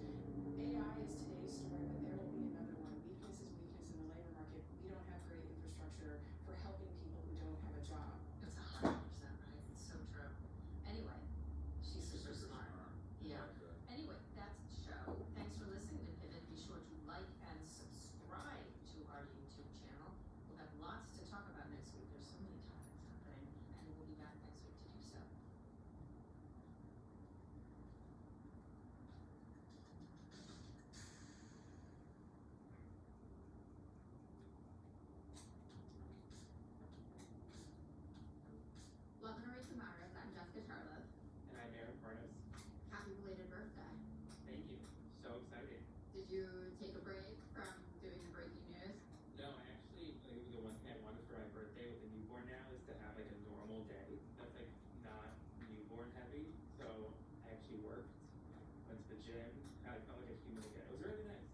AI is today's story, but there will be another one. Weakness is weakness in the labor market. We don't have great infrastructure for helping people who don't have a job. That's 100% right. It's so true. Anyway, she's super smart. Yeah. Anyway, that's the show. Thanks for listening to Pivot. Be sure to like and subscribe to our YouTube channel. We'll have lots to talk about next week. There's so many topics happening, and we'll be back next week to do so. Welcome to Reach the Matters. I'm Jessica Charlotte. And I'm Aaron Parnas. Happy belated birthday. Thank you. So excited. Did you take a break from doing the breaking news? No, I actually, like, the one thing I wanted for my birthday with a newborn now is to have like a normal day that's like not newborn heavy. So I actually worked, went to the gym, and I felt like a human again. It was really nice.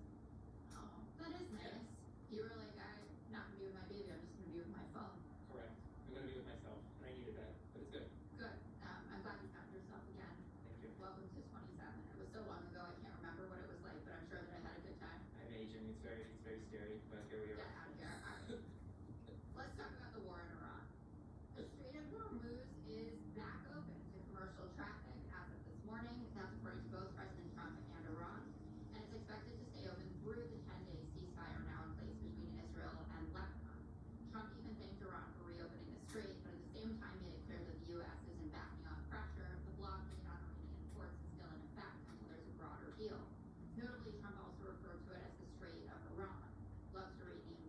Oh, that is nice. You were like, I'm not gonna be with my baby. I'm just gonna be with my phone. Correct. I'm gonna be with myself, and I needed that, but it's good. Good. I'm glad you found yourself again. Thank you. Welcome to 27. It was so long ago. I can't remember what it was like, but I'm sure that I had a good time. I'm aging. It's very scary, but here we Get are. out of here. All right. Let's talk about the war in Iran. The Strait of Hormuz is back open to commercial traffic as of this morning. That's according to both President Trump and Iran. And it's expected to stay open through the 10-day ceasefire now in place between Israel and Lebanon. Trump even thanked Iran for reopening the strait, but at the same time made it clear that the U.S. isn't backing off pressure. The blockade on Iranian ports is still in effect until there's a broader deal. Notably, Trump also referred to it as the Strait of Iran. Loves uranium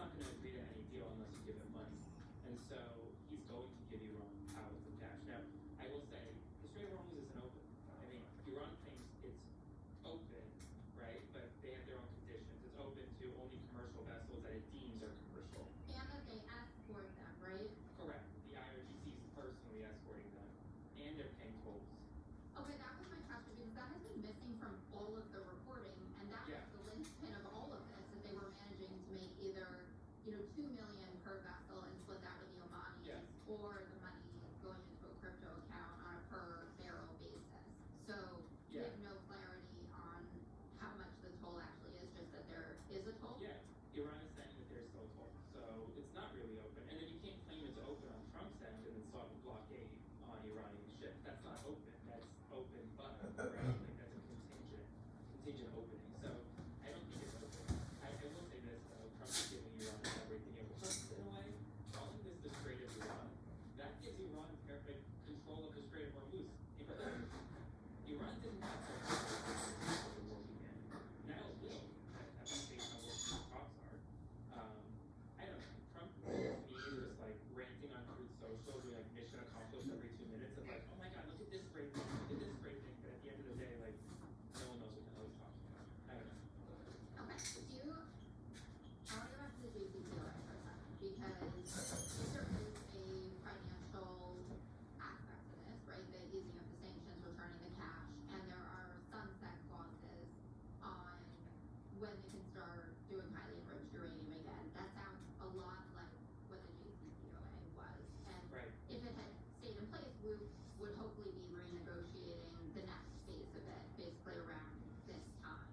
not going to agree to any deal unless you give him money. And so he's going to give Iran pallets of cash. Now, I will say, the Strait of Hormuz isn't open. I mean, Iran claims it's open, right? But they have their own conditions. It's open to only commercial vessels that it deems are commercial. And that they escort them, right? Correct. The IRGC is personally escorting them, and they're paying tolls. Okay, that was my question, because that has been missing from all of the reporting, and that Yeah. was the linchpin of all of this, that they were managing to make either, 2 million per vessel and split that with the Omanis, Yeah. or the money going into a crypto account on a per barrel basis. So we Yeah. have no clarity on how much the toll actually is, just that there is a toll. Yeah, Iran is saying that there's no toll, so it's not really open. And then you can't claim it's open on Trump's end and then start a blockade on Iranian ships. That's not open. That's open, but right? Like that's a contingent opening. So I don't think it's open. I will say this though: Trump is giving Iran everything it wants in a way. Calling this the Strait of Iran, that gives Iran perfect control of the Strait of Hormuz. Iran didn't have control before the war began. Now it will, at least based on what these talks are. I don't know. Trump to me is just like ranting on Truth Social, doing like mission accomplished every 2 minutes of like, oh my god, look at this great thing, look at this great thing. But at the end of the day, like, no one knows what the hell he's talking about. I don't know. Okay, I want to go back to the JCPOA for a second, because there is a financial aspect to this, right? The easing of the sanctions, returning the cash, and there are sunset clauses on when they can start doing highly enriched uranium again. That sounds a lot like what the JCPOA was, and Right. if it had stayed in place, we would hopefully be renegotiating the next phase of it, basically around this time.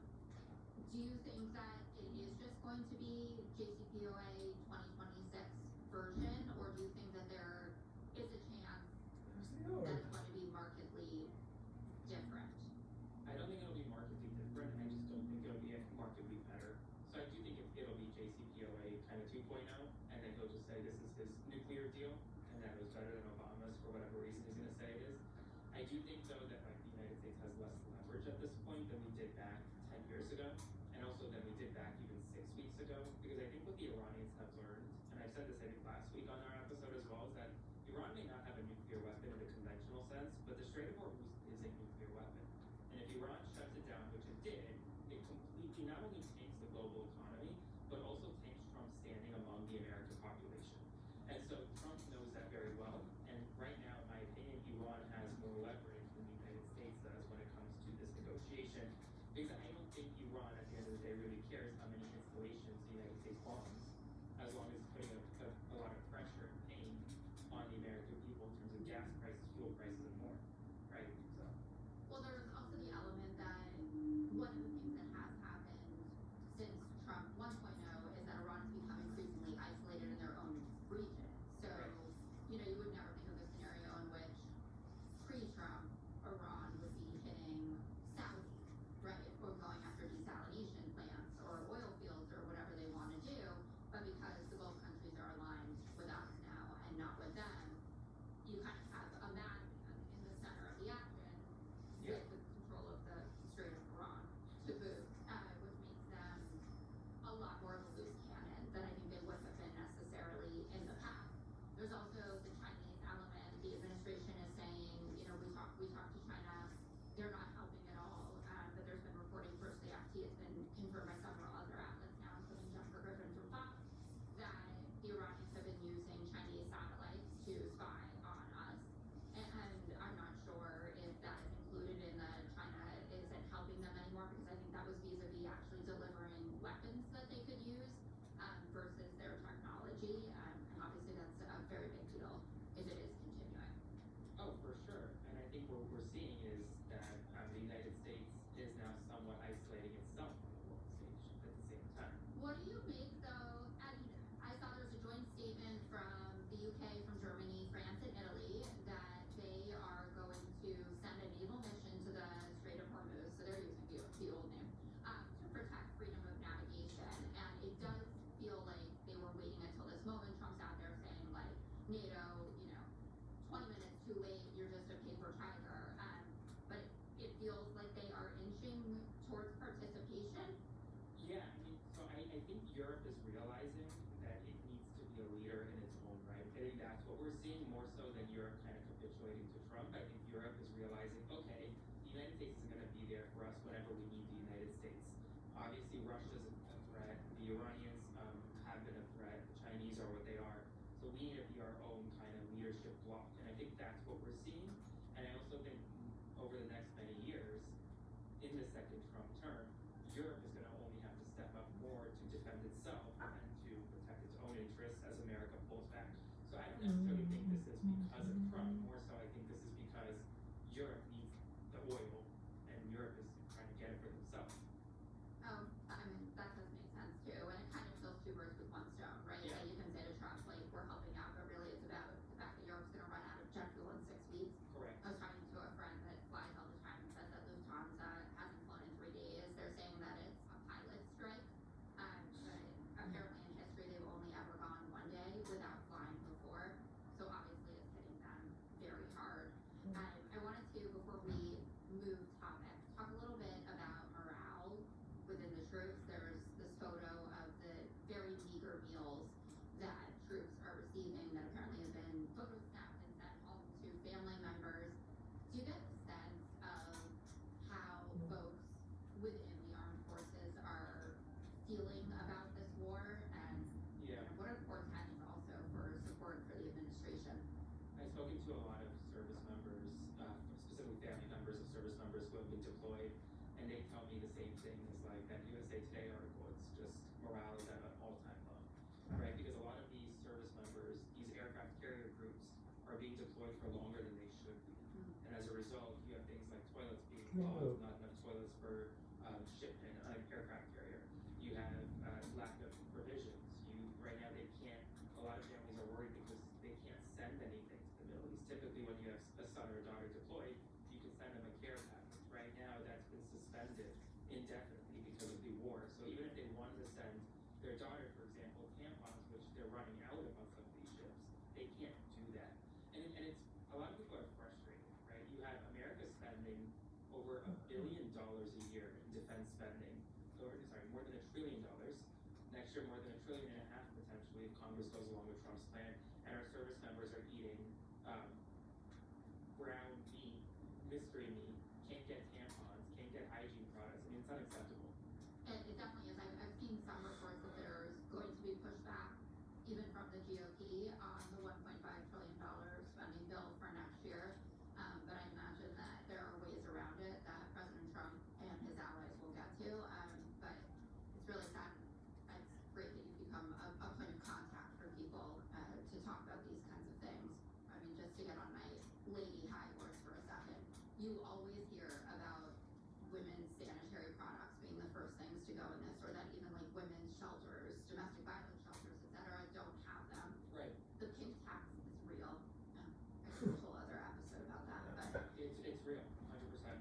Do you think that it is just going to be JCPOA 2026 version, or do you think that there is a chance that it's going to be markedly different? I don't think it'll be markedly different. I just don't think it'll be markedly better. So I do think it'll be JCPOA kind of 2.0, and then he'll just say this is his nuclear deal, and that was better than Obama's for whatever reason he's going to say it is. I do think though that like the United States has less leverage at this point than we did back 10 years ago, and also than we did back even 6 weeks ago. Because I think what the Iranians have learned, and I said this I think last week on our episode as well, is that Iran may not have a nuclear weapon in the conventional sense, but the Strait of Hormuz is a nuclear weapon. And if Iran shuts it down, which it did, it completely not only tanks the global economy, but also tanks Trump's standing among the American population. And so Trump knows that very well. And right now, in my opinion, Iran has more leverage than the United States does when it comes to this negotiation. Because I don't think Iran, at the end of the day, really cares how many installations the United States bombs, as long as it's putting a lot of pressure and pain on the American people in terms of gas prices, fuel prices, and more. Right? So. Well, there's also the element that one of the things that has happened since Trump 1.0 is that Iran has become increasingly isolated in their own region. So, Right. You would never think of a scenario in which pre-Trump Iran would be hitting Saudi, right? Or going after desalination plants or oil fields or whatever they want to do. But because the Gulf countries are aligned with us now and not with them, you kind of have a madman in the center of the action Yeah. with control of the Strait of Iran to boot, which makes them a lot more of a loose cannon than I think they would have been necessarily in the past. There's also the Chinese element. The administration is saying, we talked to China, they're not helping at all. But there's been reporting, first the FT has been confirmed by several other outlets now, including Jennifer Griffin from Fox, that the Iranians have been using Chinese satellites to spy on us. And I'm not sure if that is included in the China isn't helping them anymore, because I think that was vis-a-vis actually delivering weapons that they could use versus their technology. And obviously that's a very big deal if it is continuing. Oh, for sure. And I think what we're seeing is that the United States is now somewhat isolating itself on the world stage at the same time. What do you make though, and I saw there's a joint statement from the UK, from Germany, France, and Italy that they are going to send a naval mission to the Strait of Hormuz, so they're using the old name, to protect freedom of navigation. And it does feel like they were waiting until this moment. Trump's out there saying like, NATO, 20 minutes too late, you're just a paper tiger. But it feels like they are inching towards participation. Yeah, I mean, so I think Europe is realizing the Iranians have been a threat, the Chinese are what they are. So we need to be our own kind of leadership bloc, and I think that's what we're seeing. And I also think over the next many years, in the second Trump term, Europe is going to only have to step up more to defend itself and to protect its own interests as America pulls back. So I don't necessarily think this is because of Trump, more so I think this is because Europe needs the oil and Europe is trying to get it for themselves. I mean, that does make sense too, and it kind of kills two birds with one stone, right? Yeah. That you can say to Trump, like, we're helping out, but really it's about the fact that Europe's gonna run out of jet fuel in 6 weeks. Correct. I was talking to a friend that flies all the time and says that Lufthansa hasn't flown in 3 days. They're saying that it's a pilot strike. But apparently in history they've only ever gone 1 day without flying before. So obviously it's hitting them very hard. I wanted to, before we move topics, talk a little bit about morale within the troops. There's this photo of the very meager meals that troops are receiving that apparently have been photosnapped and sent home to family members. Do you get a sense of how folks within the armed forces are feeling about this war, and Yeah. what are the portents also for support for the administration? I've spoken to a lot of service members, specifically family members of service members who have been deployed, and they tell me the same thing as like that USA Today article. It's just morale is at an all-time low, right? Because a lot of these service members, these aircraft carrier groups, are being deployed for longer than they should be, and as a result, you have things like toilets being clogged, not enough toilets for shipment on an aircraft carrier. You have lack of provisions. Right now they can't. A lot of families are worried because they can't send anything to the Middle East. Typically, when you have a son or a daughter deployed, you can send them a care package. Right now, that's been suspended indefinitely because of the war. So even if they wanted to send their daughter, for example, tampons, which they're running out of on some of these ships, they can't do that. And it's a lot of people are frustrated, right? You have America spending over $1 billion a year in defense spending. More than $1 trillion. Next year, more than $1.5 trillion potentially if Congress goes along with Trump's plan. And our service members are eating brown meat, mystery meat, can't get tampons, can't get hygiene products. I mean, it's unacceptable. And it definitely is. I've seen some reports that there's going to be pushback, even from the GOP, on the $1.5 trillion spending bill for next year. But I imagine that there are ways around it that President Trump and his allies will get to. But it's really sad. It's great that you've become a point of contact for people to talk about these kinds of things. I mean, just to get on my lady high horse for a second, you always hear about women's sanitary products being the first things to go in this, or that even like women's shelters, domestic violence shelters, etc., don't have them. Right. The pink tax is real. I could do a whole other episode about that, but It's real, 100%.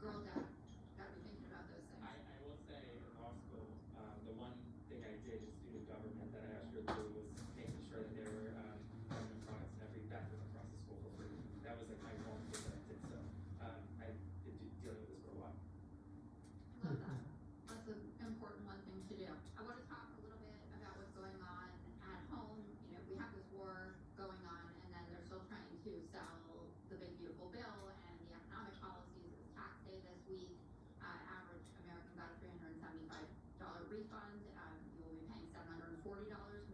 girl dad, gotta be thinking about those things. I will say in law school, the one thing I did in student government that I actually did was making sure that there were government products in every bathroom across the school for free. That was like my one thing that I did. So I've been dealing with this for a while. I love that. That's an important one thing to do. I want to talk a little bit about what's going on at home. You know, we have this war going on, and then they're still trying to sell the big beautiful bill and the economic policies. It was tax day this week. Average American got a $375 refund. You will be paying $740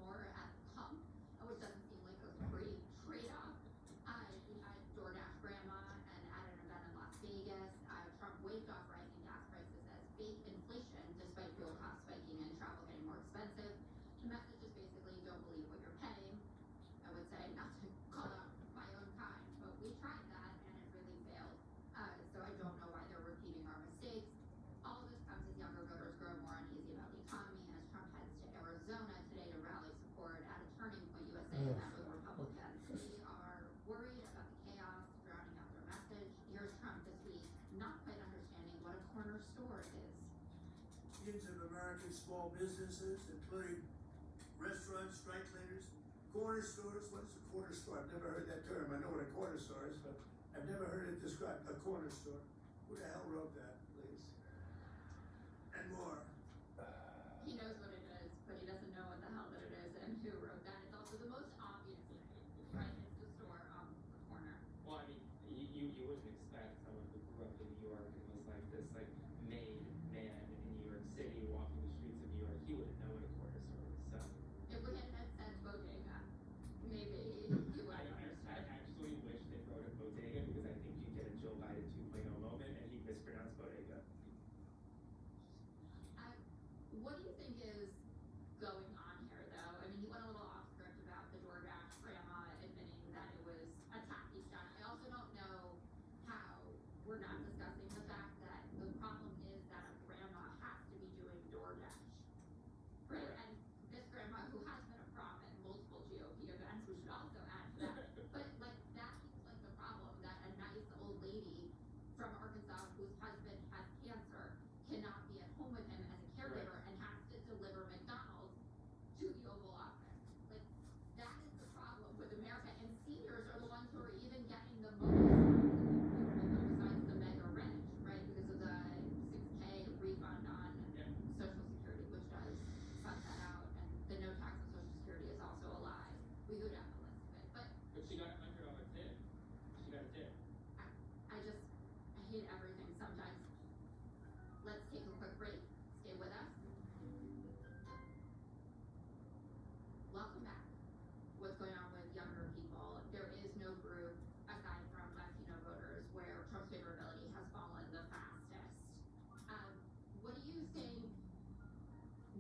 more at the pump, which doesn't seem like a great trade-off. We had DoorDash grandma, and at an event in Las Vegas, Trump waved off rising gas prices as fake inflation, despite fuel costs spiking and travel getting more expensive. The message is basically, don't believe what you're paying. I would say, not to call out my own kind, but we tried that and it really failed. So I don't know why they're repeating our mistakes. All of this comes as younger voters grow more uneasy about the economy, as Trump heads to Arizona today to rally support at a Turning Point USA event with Republicans. They are worried about the chaos drowning out their message. Here's Trump this week, not quite understanding what a corner store is. Millions of American small businesses, including restaurants, dry cleaners, corner stores. What is a corner store? I've never heard that term. I know what a corner store is, but I've never heard it described. A corner store. Who the hell wrote that, please? And more. He knows what it is, but he doesn't know what the hell that it is and who wrote that. It's also the most obvious thing, right? It's the store on the corner. Well, I mean, you wouldn't expect someone who grew up in New York and was like this like made man in New York City walking the streets of New York, he wouldn't know what a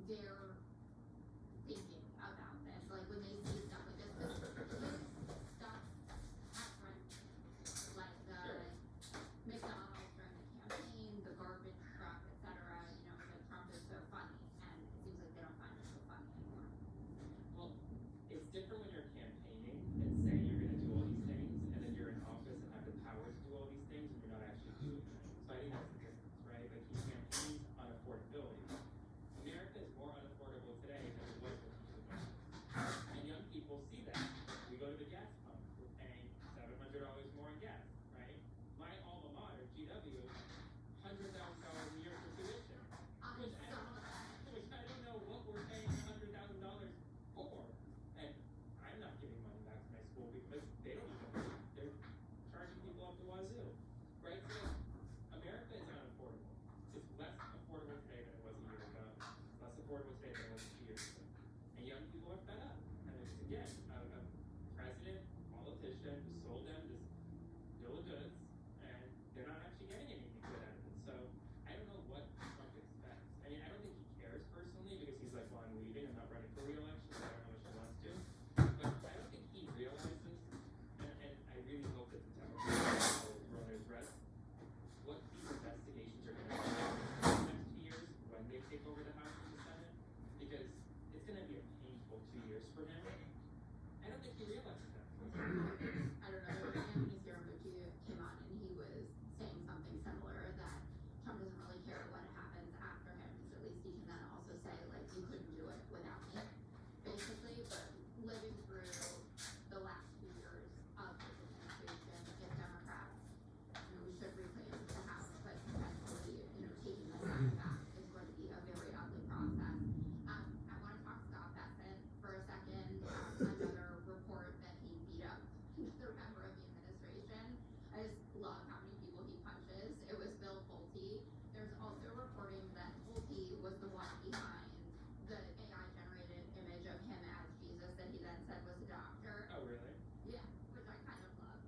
they're thinking about this, like when they see stuff like this, because stuff happens, like the McDonald's during the campaign, the garbage truck, etc. You know, that Trump is so funny, and it seems like they don't find it so funny anymore. Well, it's different when you're campaigning and saying you're going to do all these things, and then you're in office and have the power to do all these things, and you're not actually doing them. So I think that's the difference, right? Like he campaigns on affordability. America is more unaffordable today than it was when he was elected. And young people see that. We go to the gas pump, we're paying $700 more in gas, right? My alma mater, GW, $100,000 a year for tuition. Which I don't know what we're paying $100,000 for. And I'm not giving money back to my school because they don't even pay. They're charging people up the wazoo. Right? So America is unaffordable. It's less affordable today than it was a year ago. It's less affordable today than it was 2 years ago. And young people are fed up. And it's again a president, politician who sold them this bill of goods, and they're not actually getting anything good out of it. So I don't know what Trump expects. I mean, I don't think he cares personally because he's like, well, I'm leaving, I'm not running for re-election, so I don't know what she wants to. But I don't think he realizes, and I really hope that the Democrats will run their dress, what these investigations are going to be in the next 2 years when they take over the House and the Senate, because it's going to be a painful 2 years for him. I don't think he realizes that. I don't know, Anthony Scaramucci came on and he was saying something similar, that Trump doesn't really care what happens after him, because at least he can then also say, like, you couldn't do it without me, basically. But living through the last 2 years of this administration, if Democrats, we should reclaim the House, but potentially, taking the Senate back is going to be a very ugly process. I want to talk Scott Bessent for a second. Another report that he beat up another member of the administration. I just love how many people he punches. It was Bill Pulte. There's also reporting that Pulte was the one behind the AI-generated image of him as Jesus that he then said was a doctor. Oh, really? Yeah, which I kind of love.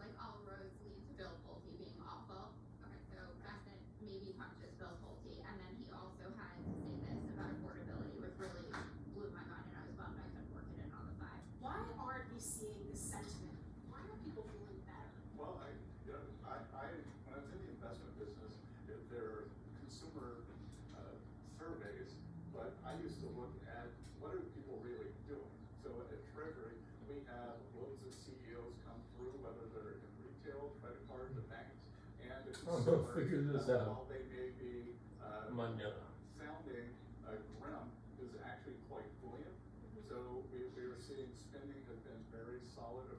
Like all roads lead to Bill Pulte being awful. Okay, so Bessent maybe punches Bill Pulte, and then he also had to say this about affordability, which really blew my mind, and I was bummed I couldn't work it in on the 5. Why aren't we seeing this sentiment? Why aren't people feeling better? Well, when I was in the investment business, there are consumer surveys, but I used to look at what are people really doing. So at Treasury, we have loads of CEOs come through, whether they're in retail, credit card, the banks, and the consumer. Figure this out. While they may be Manila. sounding grim, is actually quite buoyant. So we are seeing spending has been very solid